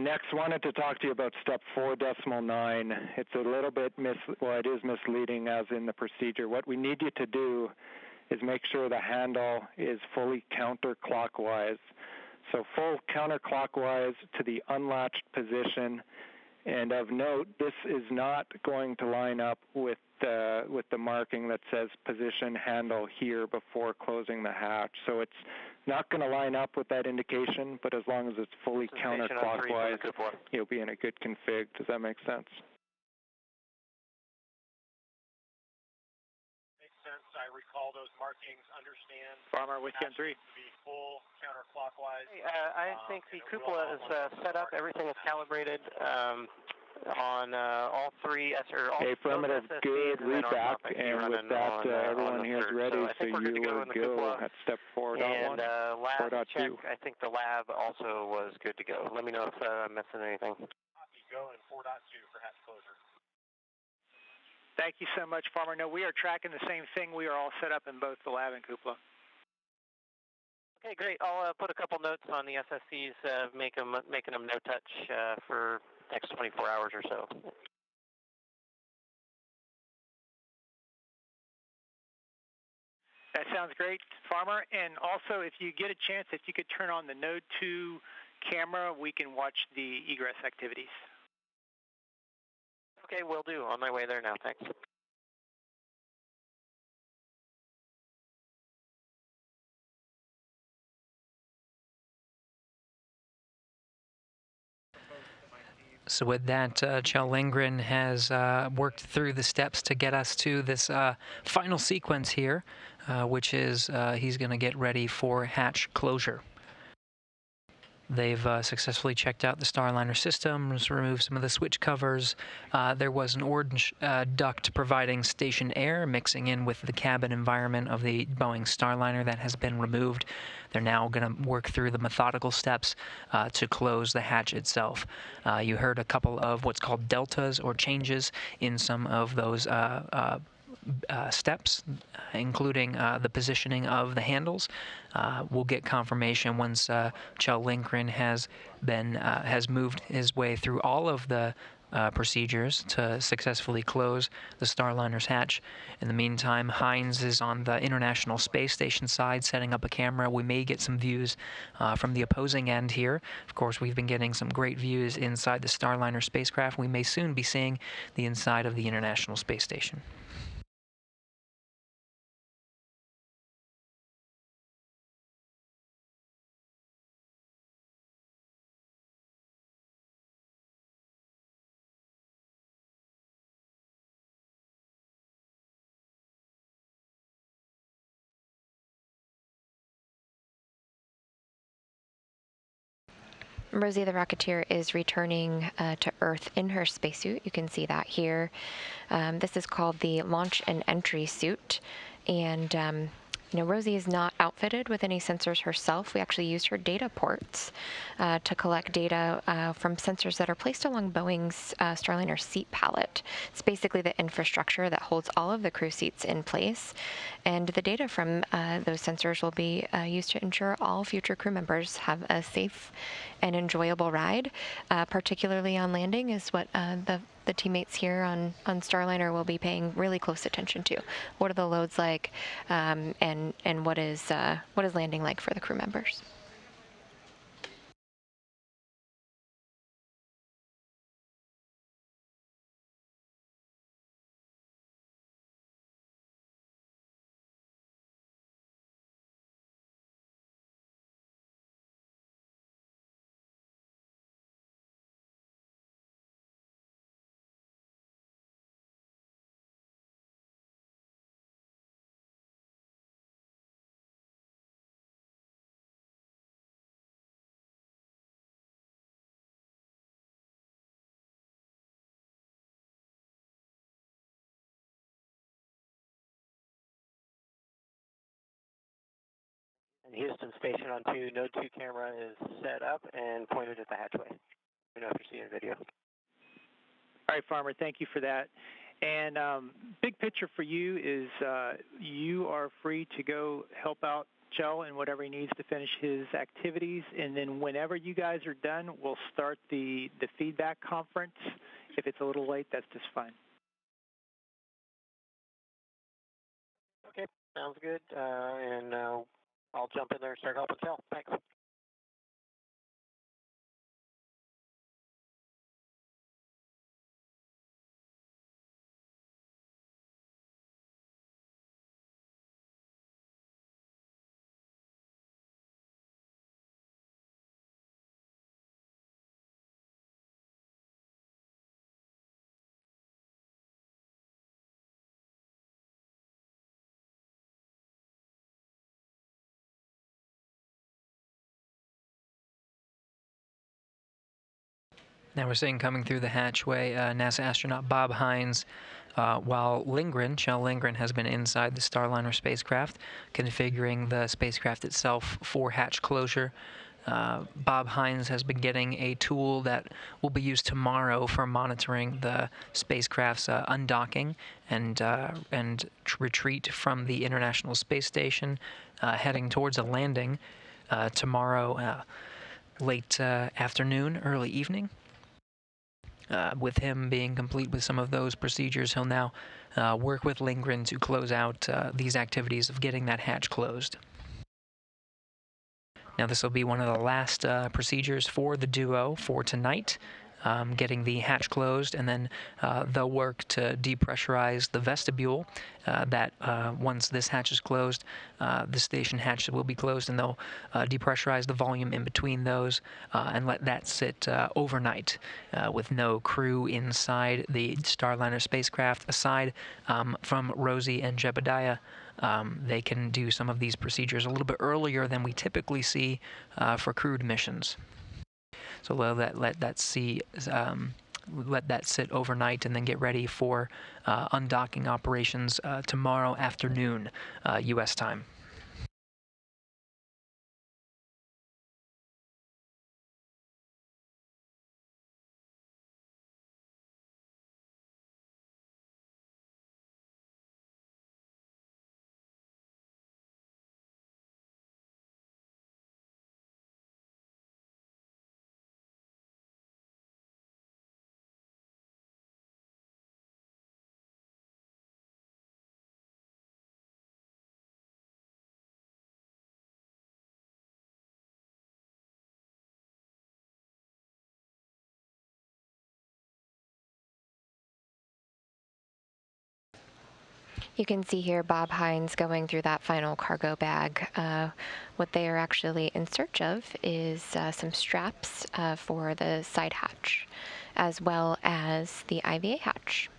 Next, wanted to talk to you about step 4.9. It's a little bit it is misleading as in the procedure. What we need you to do is make sure the handle is fully counterclockwise. So full counterclockwise to the unlatched position. And of note, this is not going to line up with the marking that says position handle here before closing the hatch. So it's not going to line up with that indication, but as long as it's fully counterclockwise, you'll be in a good config. Does that make sense? Makes sense. I recall those markings, understand. Farmer with Gen 3. To be full counterclockwise. I think the cupola is set up. Everything is calibrated on all three affirmative, good, read back, and with that, everyone here is ready, so you will go at step 4.1, and lab 4.2. check, I think the lab also was good to go. Let me know if I'm missing anything. Copy, go in 4.2 for hatch closure. Thank you so much, Farmer. No, we are tracking the same thing. We are all set up in both the lab and cupola. Okay, great. I'll put a couple notes on the SSCs, making them no touch for next 24 hours or so. That sounds great, Farmer. And also, if you get a chance, if you could turn on the Node 2 camera, we can watch the egress activities. Okay, will do. On my way there now. Thanks. So with that, Kjell Lindgren has worked through the steps to get us to this final sequence here, which is he's going to get ready for hatch closure. They've successfully checked out the Starliner systems, removed some of the switch covers. There was an orange duct providing station air mixing in with the cabin environment of the Boeing Starliner that has been removed. They're now going to work through the methodical steps to close the hatch itself. You heard a couple of what's called deltas or changes in some of those steps, including the positioning of the handles. We'll get confirmation once Kjell Lindgren has moved his way through all of the procedures to successfully close the Starliner's hatch. In the meantime, Hines is on the International Space Station side setting up a camera. We may get some views from the opposing end here. Of course, we've been getting some great views inside the Starliner spacecraft. We may soon be seeing the inside of the International Space Station. Rosie the Rocketeer is returning to Earth in her spacesuit. You can see that here. This is called the Launch and Entry Suit. And Rosie is not outfitted with any sensors herself. We actually used her data ports to collect data from sensors that are placed along Boeing's Starliner seat pallet. It's basically the infrastructure that holds all of the crew seats in place. And the data from those sensors will be used to ensure all future crew members have a safe and enjoyable ride, particularly on landing, is what the teammates here on Starliner will be paying really close attention to. What are the loads like, and what is landing like for the crew members? Houston Station on 2, Node 2 camera is set up and pointed at the hatchway. Let me know if you're seeing video. All right, Farmer, thank you for that. And big picture for you is you are free to go help out Kjell in whatever he needs to finish his activities. And then whenever you guys are done, we'll start the feedback conference. If it's a little late, that's just fine. Okay, sounds good. And I'll jump in there and start helping Kjell. Thanks. Now we're seeing coming through the hatchway NASA astronaut Bob Hines, while Kjell Lindgren has been inside the Starliner spacecraft, configuring the spacecraft itself for hatch closure. Bob Hines has been getting a tool that will be used tomorrow for monitoring the spacecraft's undocking and retreat from the International Space Station, heading towards a landing tomorrow late afternoon, early evening. With him being complete with some of those procedures, he'll now work with Lindgren to close out these activities of getting that hatch closed. Now this will be one of the last procedures for the duo for tonight, getting the hatch closed, and then they'll work to depressurize the vestibule. Once this hatch is closed, the station hatch will be closed, and they'll depressurize the volume in between those and let that sit overnight with no crew inside the Starliner spacecraft aside from Rosie and Jebediah. They can do some of these procedures a little bit earlier than we typically see for crewed missions. So we'll let that sit overnight and then get ready for undocking operations tomorrow afternoon, U.S. time. You can see here Bob Hines going through that final cargo bag. What they are actually in search of is some straps for the side hatch, as well as the IVA hatch.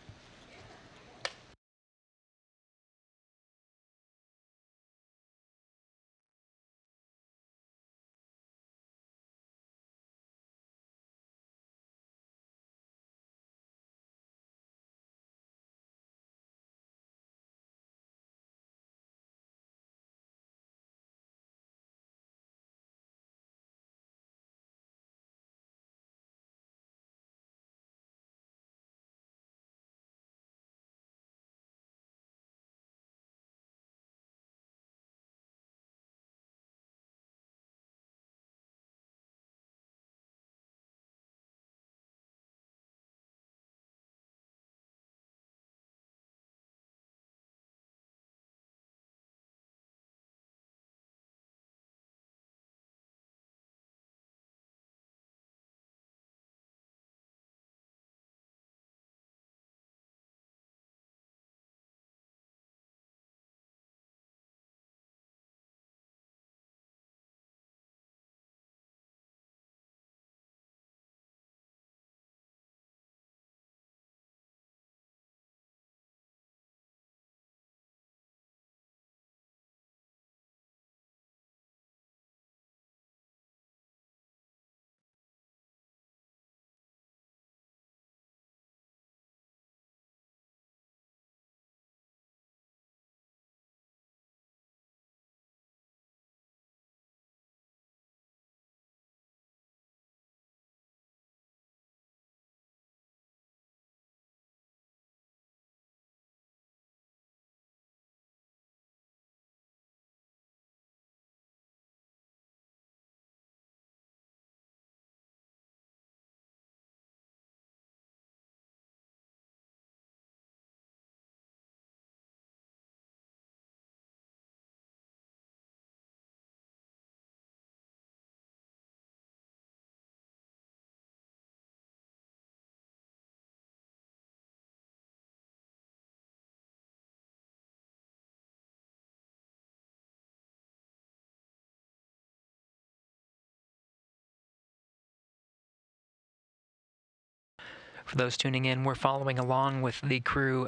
For those tuning in, we're following along with the crew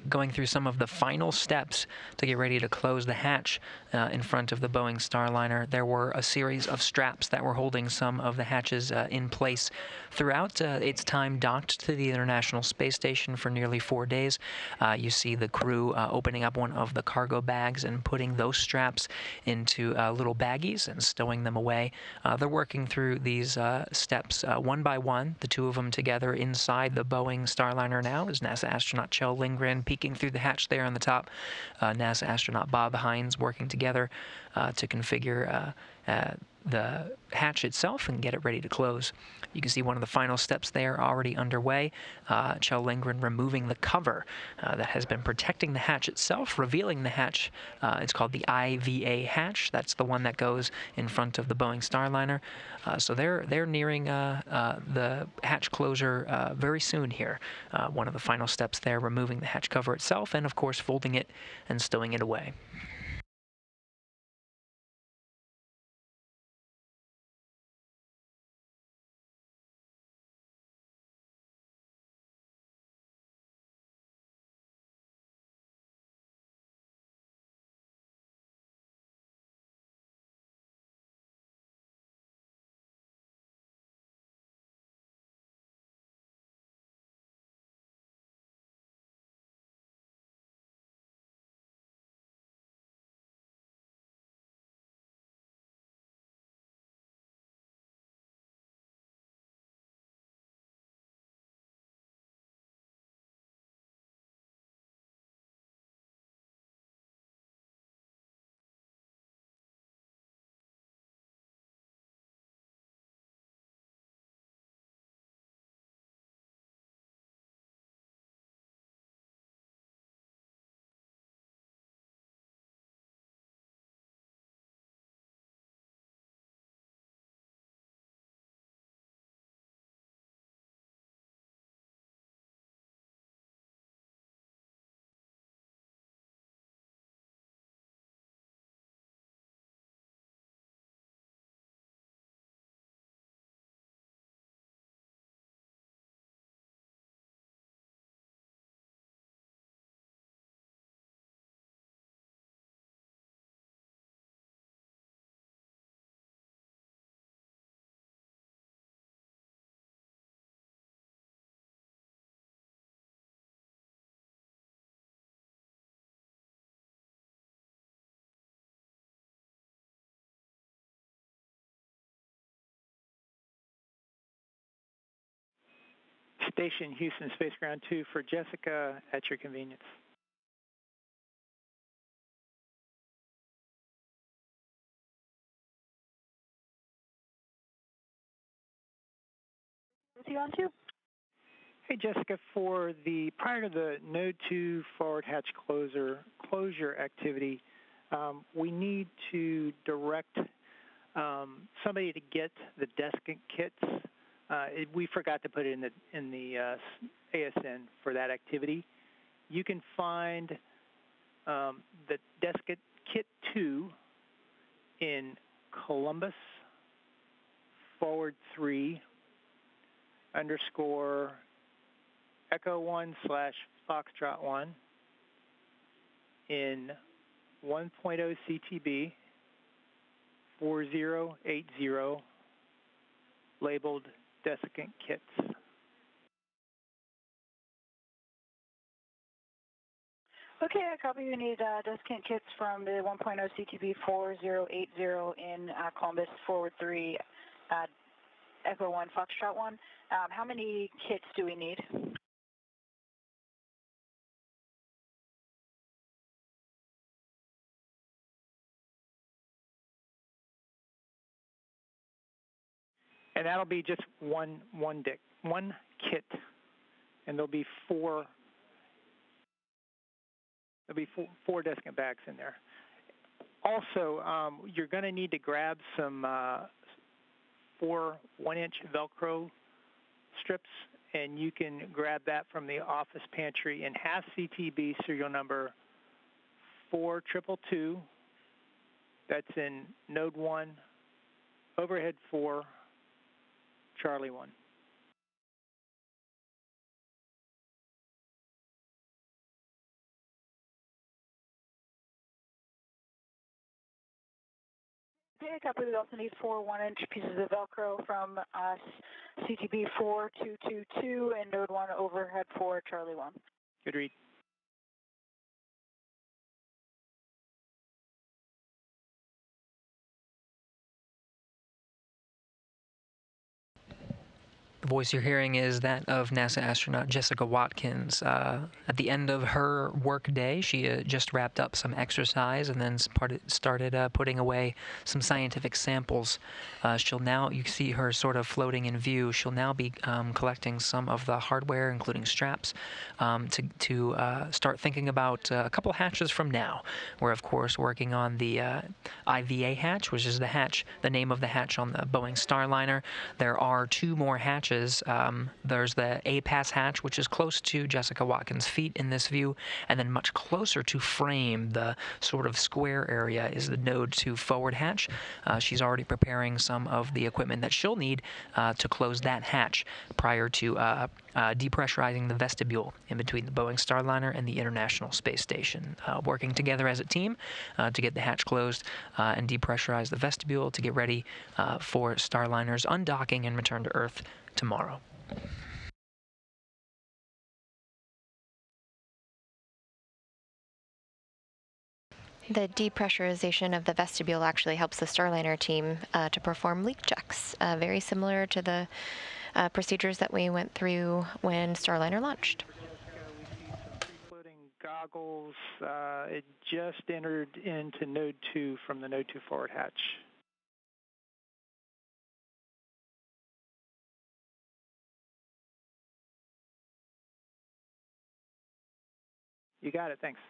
going through some of the final steps to get ready to close the hatch in front of the Boeing Starliner. There were a series of straps that were holding some of the hatches in place throughout its time docked to the International Space Station for nearly 4 days. You see the crew opening up one of the cargo bags and putting those straps into little baggies and stowing them away. They're working through these steps one by one, the two of them together inside the Boeing Starliner now is NASA astronaut Kjell Lindgren peeking through the hatch there on the top. NASA astronaut Bob Hines working together to configure the hatch itself and get it ready to close. You can see one of the final steps there already underway. Kjell Lindgren removing the cover that has been protecting the hatch itself, revealing the hatch. It's called the IVA hatch. That's the one that goes in front of the Boeing Starliner. So they're nearing the hatch closure very soon here. One of the final steps there, removing the hatch cover itself and, of course, folding it and stowing it away. Station Houston Space Ground 2 for Jessica at your convenience. What's he on to? Hey Jessica, prior to the Node 2 forward hatch closure activity, we need to direct somebody to get the deskant kits. We forgot to put it in the ASN for that activity. You can find the deskant kit 2 in Columbus forward 3 _ Echo 1 / Foxtrot 1 in 1.0 CTB 4080 labeled desiccant kits. Okay, I copy. We need desiccant kits from the 1.0 CTB 4080 in Columbus forward 3 Echo 1 Foxtrot 1. How many kits do we need? And that'll be just one kit, and there'll be four desiccant bags in there. Also, you're going to need to grab some 4 1-inch Velcro strips, and you can grab that from the office pantry in half CTB serial number 4222. That's in Node 1, Overhead 4, Charlie 1. Okay, copy. We also need 4 1-inch pieces of Velcro from CTB 4222 and node 1 overhead for Charlie 1. Good read. The voice you're hearing is that of NASA astronaut Jessica Watkins. At the end of her work day, she just wrapped up some exercise and then started putting away some scientific samples. She'll now, you see her sort of floating in view, she'll now be collecting some of the hardware, including straps, to start thinking about a couple hatches from now. We're, of course, working on the IVA hatch, which is the name of the hatch on the Boeing Starliner. There are 2 more hatches. There's the A-pass hatch, which is close to Jessica Watkins' feet in this view, and then much closer to frame, the sort of square area, is the node 2 forward hatch. She's already preparing some of the equipment that she'll need to close that hatch prior to depressurizing the vestibule in between the Boeing Starliner and the International Space Station, working together as a team to get the hatch closed and depressurize the vestibule to get ready for Starliner's undocking and return to Earth tomorrow. The depressurization of the vestibule actually helps the Starliner team to perform leak checks, very similar to the procedures that we went through when Starliner launched. We see some free-floating goggles. It just entered into node 2 from the node 2 forward hatch. You got it, thanks.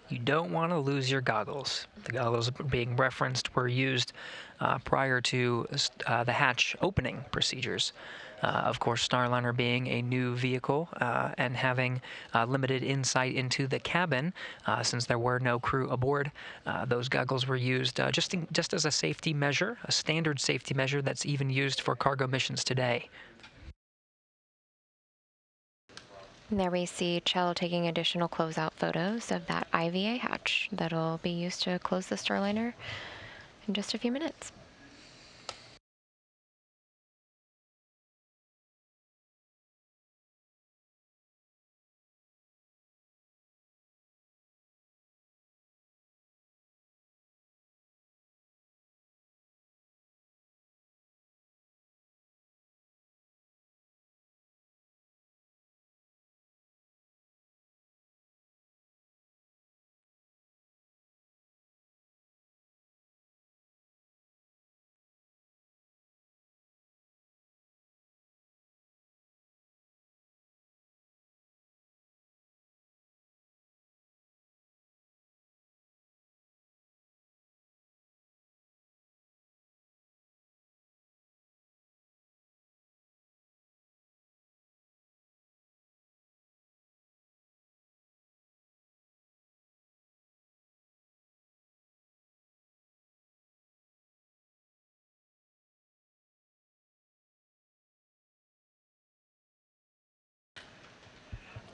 You don't want to lose your goggles. The goggles being referenced were used prior to the hatch opening procedures. Of course, Starliner being a new vehicle and having limited insight into the cabin, since there were no crew aboard, those goggles were used just as a safety measure, a standard safety measure that's even used for cargo missions today. And there we see Kjell taking additional closeout photos of that IVA hatch that'll be used to close the Starliner in just a few minutes.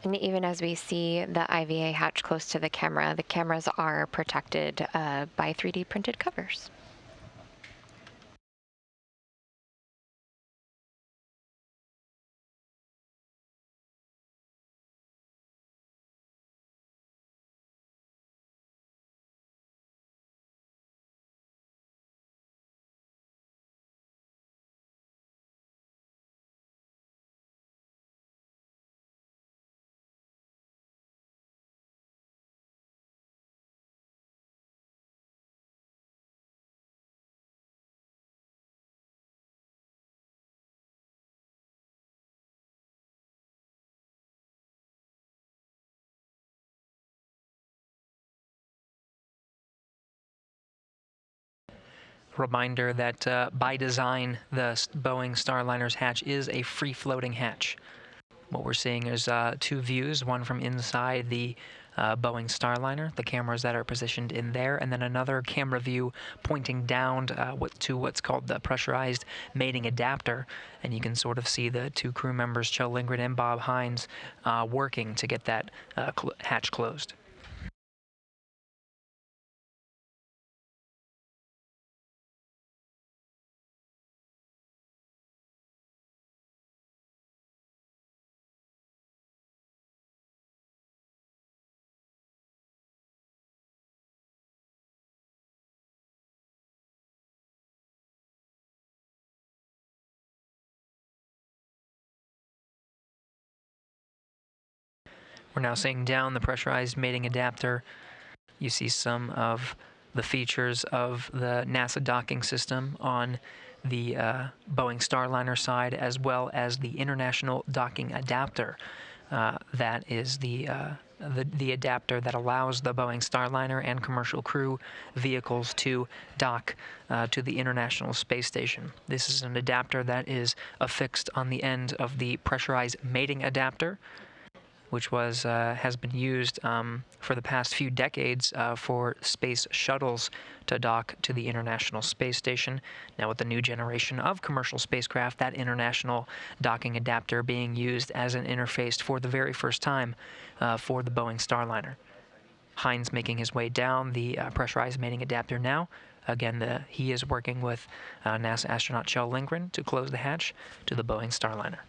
And even as we see the IVA hatch close to the cameras are protected by 3D printed covers. Reminder that by design, the Boeing Starliner's hatch is a free-floating hatch. What we're seeing is 2 views, one from inside the Boeing Starliner, the cameras that are positioned in there, and then another camera view pointing down to what's called the pressurized mating adapter. And you can sort of see the 2 crew members, Kjell Lindgren and Bob Hines, working to get that hatch closed. We're now seeing down the pressurized mating adapter. You see some of the features of the NASA docking system on the Boeing Starliner side, as well as the international docking adapter. That is the adapter that allows the Boeing Starliner and commercial crew vehicles to dock to the International Space Station. This is an adapter that is affixed on the end of the pressurized mating adapter, which has been used for the past few decades for space shuttles to dock to the International Space Station. Now with the new generation of commercial spacecraft, that international docking adapter being used as an interface for the very first time for the Boeing Starliner. Hines making his way down the pressurized mating adapter now. Again, he is working with NASA astronaut Kjell Lindgren to close the hatch to the Boeing Starliner.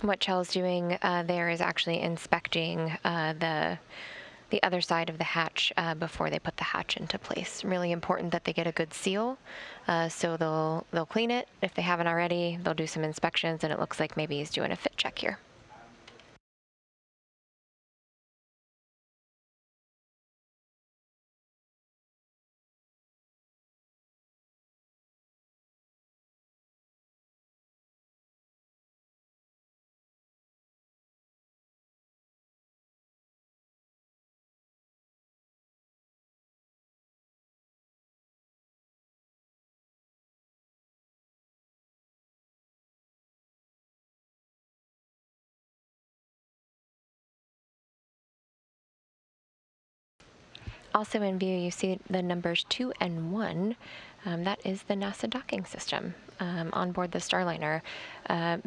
What Kjell's doing there is actually inspecting the other side of the hatch before they put the hatch into place. Really important that they get a good seal. So they'll clean it if they haven't already. They'll do some inspections, and it looks like maybe he's doing a fit check here. Also in view, you see the numbers 2 and 1. That is the NASA docking system on board the Starliner,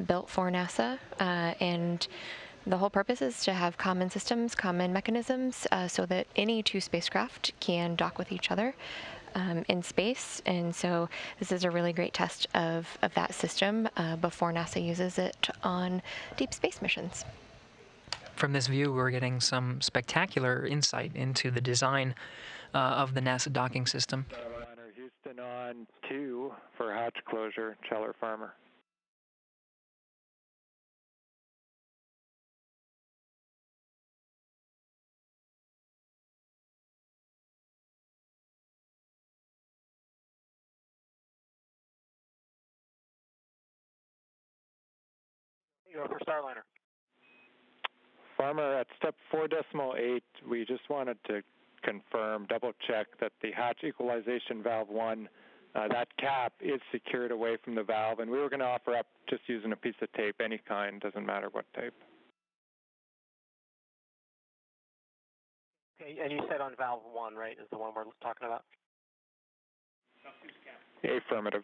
built for NASA, and the whole purpose is to have common systems, common mechanisms, so that any two spacecraft can dock with each other in space. And so this is a really great test of that system before NASA uses it on deep space missions. From this view, we're getting some spectacular insight into the design of the NASA docking system. Starliner Houston on 2 for hatch closure, Cheller Farmer. You go for Starliner. Farmer, at step 4.8, we just wanted to confirm, double check that the hatch equalization valve 1, that cap is secured away from the valve, and we were going to offer up just using a piece of tape, any kind, doesn't matter what tape. Okay, and you said on valve 1, right, is the one we're talking about? Affirmative.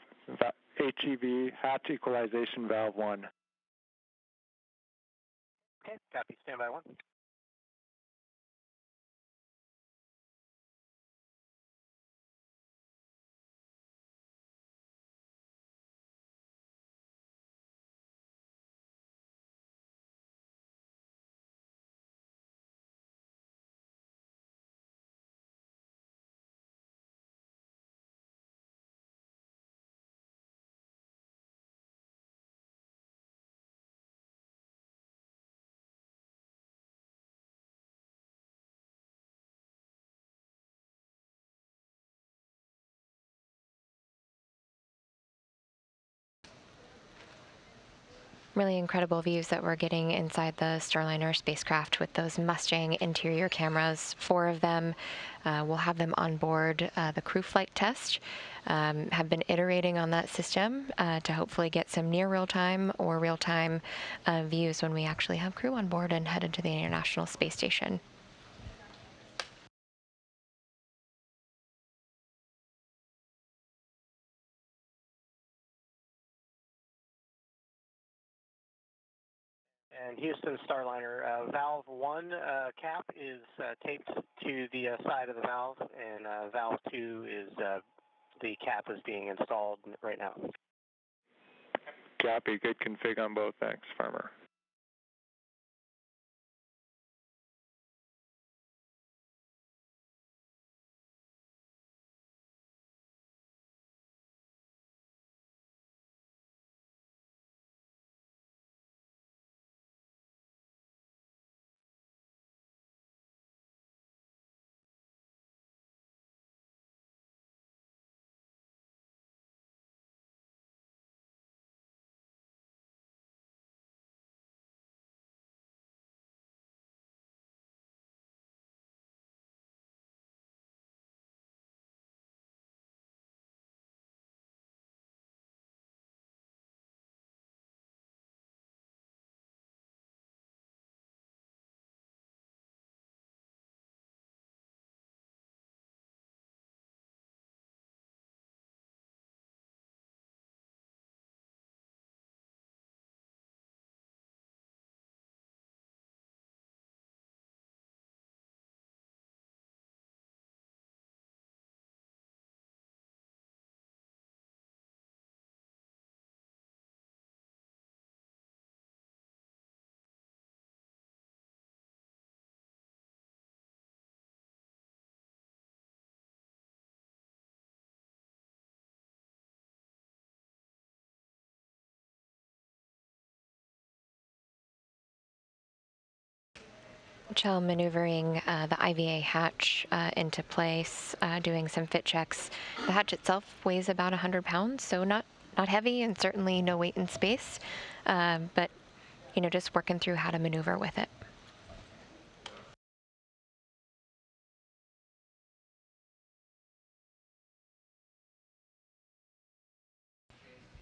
HEV, hatch equalization valve 1. Okay, copy, standby 1. Really incredible views that we're getting inside the Starliner spacecraft with those Mustang interior cameras, 4 of them. We'll have them on board the crew flight test. Have been iterating on that system to hopefully get some near real-time or real-time views when we actually have crew on board and headed to the International Space Station. And Houston Starliner, valve 1 cap is taped to the side of the valve, and valve 2 is the cap is being installed right now. Copy. Good config on both. Thanks, Farmer. Kjell maneuvering the IVA hatch into place, doing some fit checks. The hatch itself weighs about 100 pounds, so not heavy and certainly no weight in space, but just working through how to maneuver with it.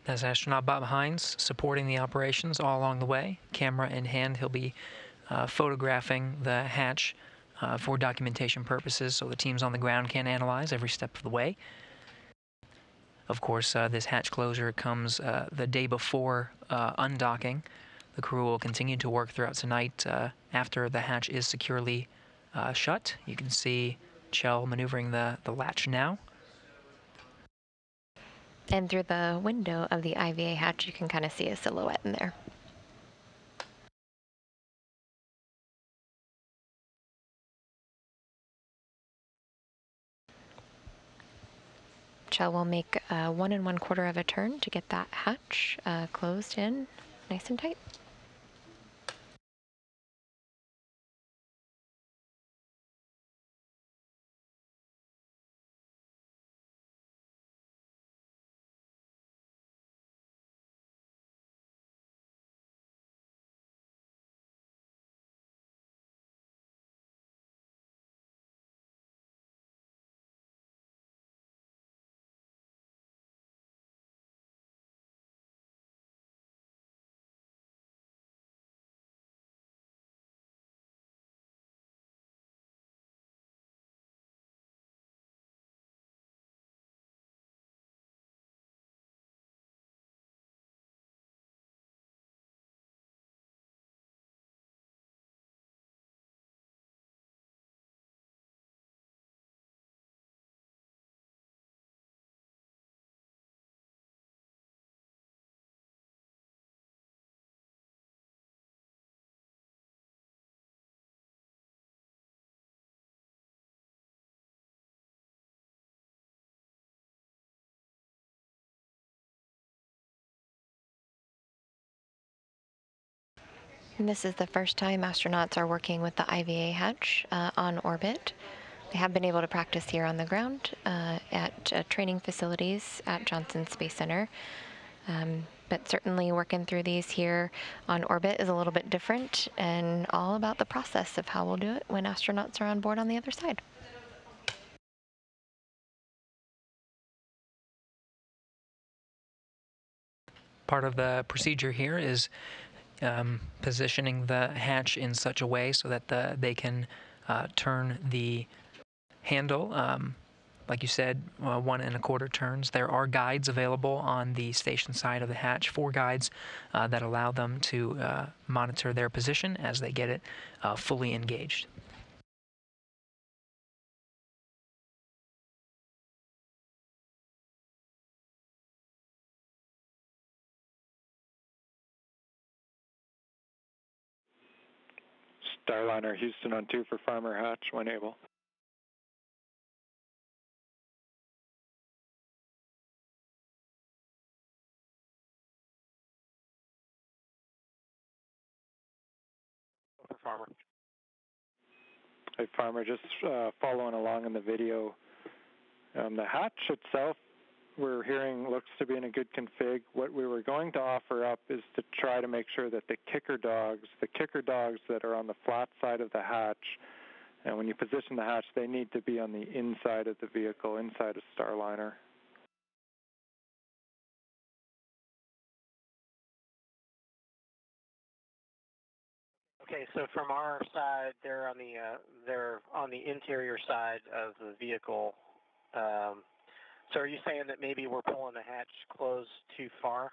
That's astronaut Bob Hines supporting the operations all along the way. Camera in hand, he'll be photographing the hatch for documentation purposes so the teams on the ground can analyze every step of the way. Of course, this hatch closure comes the day before undocking. The crew will continue to work throughout tonight after the hatch is securely shut. You can see Kjell maneuvering the latch now. And through the window of the IVA hatch, you can kind of see a silhouette in there. Kjell will make 1 1/4 of a turn to get that hatch closed in nice and tight. And this is the first time astronauts are working with the IVA hatch on orbit. They have been able to practice here on the ground at training facilities at Johnson Space Center. But certainly working through these here on orbit is a little bit different and all about the process of how we'll do it when astronauts are on board on the other side. Part of the procedure here is positioning the hatch in such a way so that they can turn the handle like you said, 1¼ turns. There are guides available on the station side of the hatch, 4 guides that allow them to monitor their position as they get it fully engaged. Starliner Houston on 2 for Farmer hatch when able. For Farmer. Hey, Farmer, just following along in the video. The hatch itself, we're hearing, looks to be in a good config. What we were going to offer up is to try to make sure that the kicker dogs that are on the flat side of the hatch, and when you position the hatch, they need to be on the inside of the vehicle, inside of Starliner. Okay, so from our side, they're on the interior side of the vehicle. So are you saying that maybe we're pulling the hatch closed too far?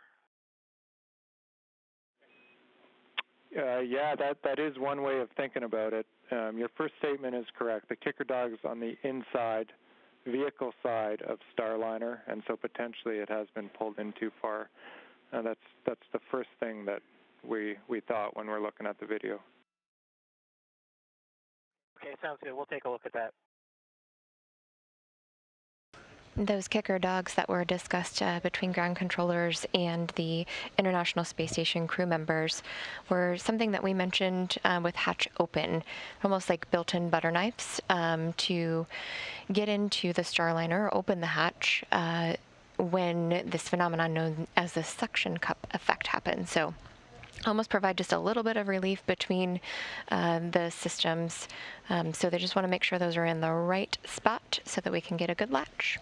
Yeah, that is one way of thinking about it. Your first statement is correct. The kicker dog's on the inside vehicle side of Starliner, and so potentially it has been pulled in too far. That's the first thing that we thought when we're looking at the video. Okay, sounds good. We'll take a look at that. Those kicker dogs that were discussed between ground controllers and the International Space Station crew members were something that we mentioned with hatch open, almost like built-in butter knives to get into the Starliner, open the hatch when this phenomenon known as the suction cup effect happens. So almost provide just a little bit of relief between the systems. So they just want to make sure those are in the right spot so that we can get a good latch.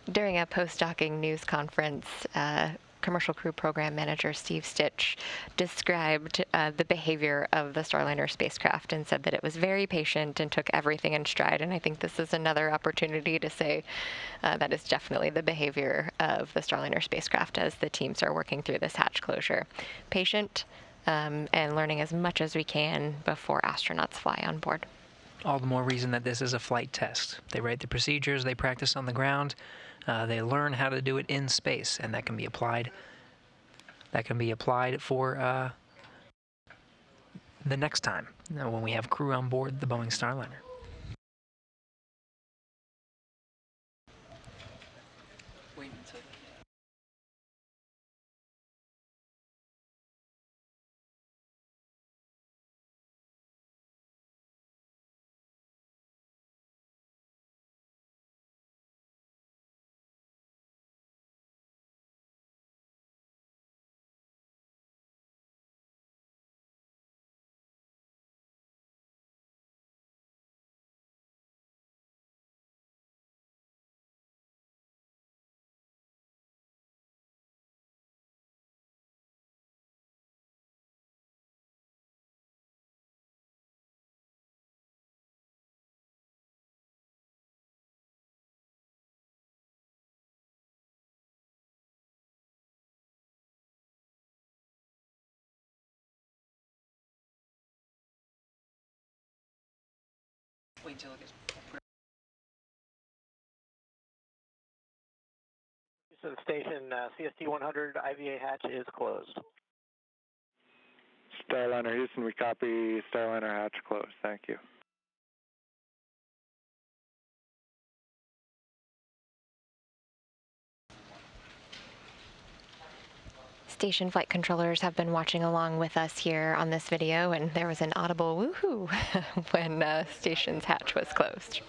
During a post-docking news conference, Commercial Crew Program Manager Steve Stitch described the behavior of the Starliner spacecraft and said that it was very patient and took everything in stride. And I think this is another opportunity to say that is definitely the behavior of the Starliner spacecraft as the teams are working through this hatch closure. Patient and learning as much as we can before astronauts fly on board. All the more reason that this is a flight test. They write the procedures, they practice on the ground, they learn how to do it in space, and that can be applied. That can be applied for the next time when we have crew on board the Boeing Starliner. wait till it gets. Houston Station, CST 100 IVA hatch is closed. Starliner Houston, we copy. Starliner hatch closed. Thank you. Station flight controllers have been watching along with us here on this video, and there was an audible woohoo when station's hatch was closed.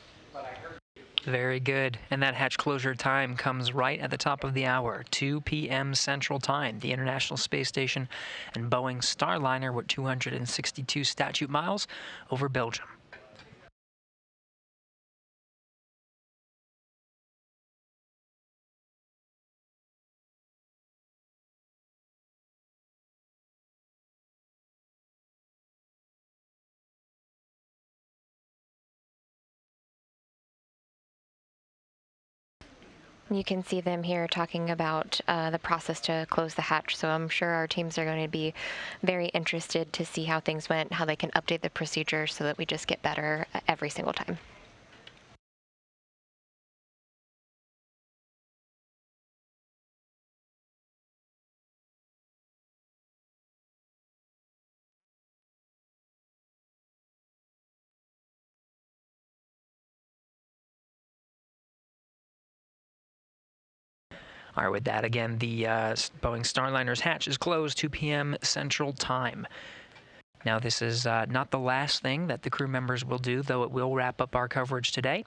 Very good. And that hatch closure time comes right at the top of the hour, 2 p.m. Central Time. The International Space Station and Boeing Starliner with 262 statute miles over Belgium. You can see them here talking about the process to close the hatch, so I'm sure our teams are going to be very interested to see how things went, how they can update the procedure so that we just get better every single time. All right, with that, again, the Boeing Starliner's hatch is closed 2 p.m. Central Time. Now, this is not the last thing that the crew members will do, though it will wrap up our coverage today.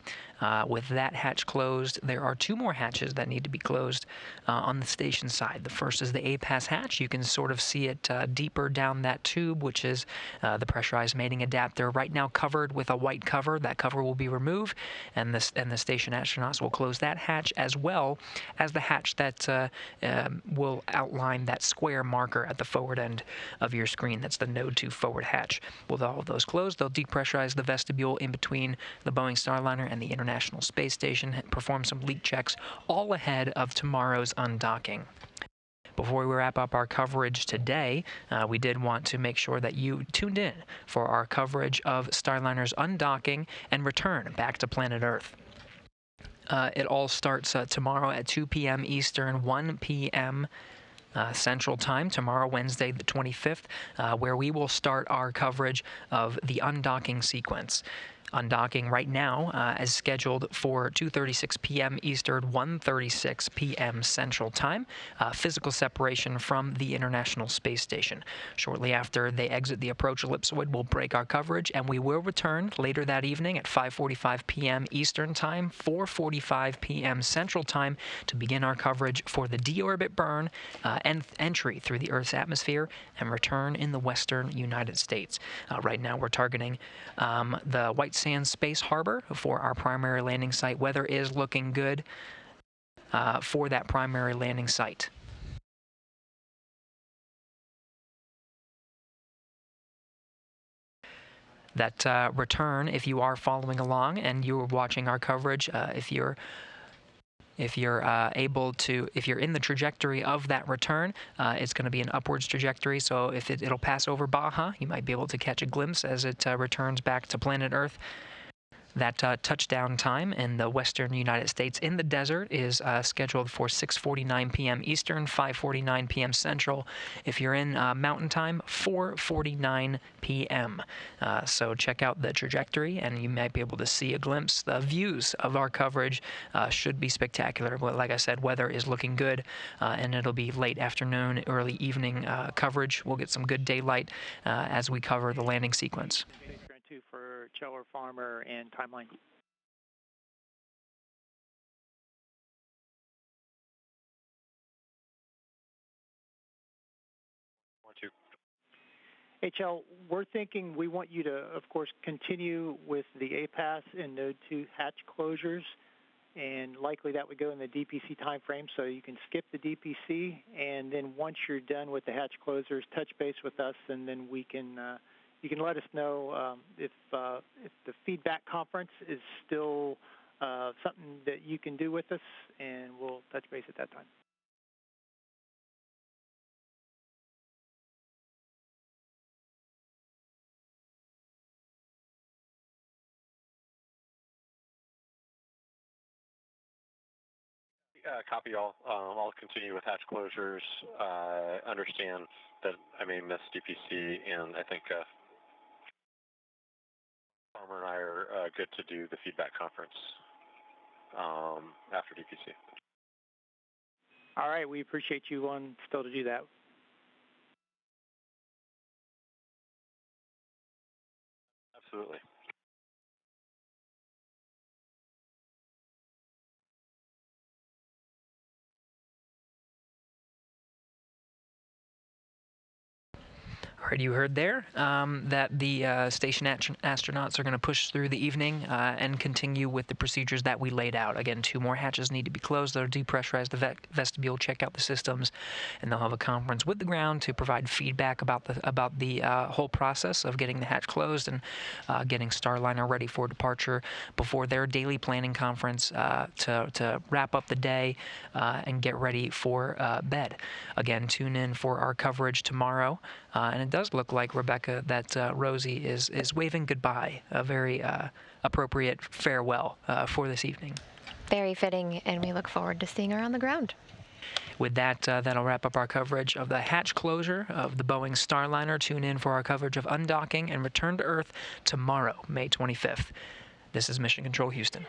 With that hatch closed, there are 2 more hatches that need to be closed on the station side. The first is the APAS hatch. You can sort of see it deeper down that tube, which is the pressurized mating adapter, right now covered with a white cover. That cover will be removed, and the station astronauts will close that hatch, as well as the hatch that will outline that square marker at the forward end of your screen. That's the Node 2 forward hatch. With all of those closed, they'll depressurize the vestibule in between the Boeing Starliner and the International Space Station, perform some leak checks, all ahead of tomorrow's undocking. Before we wrap up our coverage today, we did want to make sure that you tuned in for our coverage of Starliner's undocking and return back to planet Earth. It all starts tomorrow at 2 p.m. Eastern, 1 p.m. Central Time, tomorrow, Wednesday the 25th, where we will start our coverage of the undocking sequence. Undocking right now is scheduled for 2:36 p.m. Eastern, 1:36 p.m. Central Time. Physical separation from the International Space Station. Shortly after they exit the approach ellipsoid, we'll break our coverage, and we will return later that evening at 5:45 p.m. Eastern Time, 4:45 p.m. Central Time to begin our coverage for the deorbit burn and entry through the Earth's atmosphere and return in the western United States. Right now, we're targeting the White Sands Space Harbor for our primary landing site. Weather is looking good for that primary landing site. That return, if you are following along and you're watching our coverage, if you're able to, if you're in the trajectory of that return, it's going to be an upwards trajectory. So if it'll pass over Baja, you might be able to catch a glimpse as it returns back to planet Earth. That touchdown time in the western United States in the desert is scheduled for 6:49 p.m. Eastern, 5:49 p.m. Central. If you're in Mountain Time, 4:49 p.m. So check out the trajectory, and you might be able to see a glimpse. The views of our coverage should be spectacular. But like I said, weather is looking good, and it'll be late afternoon, early evening coverage. We'll get some good daylight as we cover the landing sequence. For Kjell Farmer and Timeline. HL, we're thinking we want you to, of course, continue with the APAS and Node 2 hatch closures, and likely that would go in the DPC time frame, so you can skip the DPC, and then once you're done with the hatch closures, touch base with us, and then we can you can let us know if the feedback conference is still something that you can do with us, and we'll touch base at that time. Copy all. I'll continue with hatch closures. Understand that I may miss DPC, and I think Farmer and I are good to do the feedback conference after DPC. All right, we appreciate you wanting still to do that. Absolutely. All right, you heard there that the station astronauts are going to push through the evening and continue with the procedures that we laid out. Again, 2 more hatches need to be closed. They'll depressurize the vestibule, check out the systems, and they'll have a conference with the ground to provide feedback about the whole process of getting the hatch closed and getting Starliner ready for departure before their daily planning conference to wrap up the day and get ready for bed. Again, tune in for our coverage tomorrow. And it does look like, Rebecca, that Rosie is waving goodbye, a very appropriate farewell for this evening. Very fitting, and we look forward to seeing her on the ground. With that, that'll wrap up our coverage of the hatch closure of the Boeing Starliner. Tune in for our coverage of undocking and return to Earth tomorrow, May 25th. This is Mission Control Houston.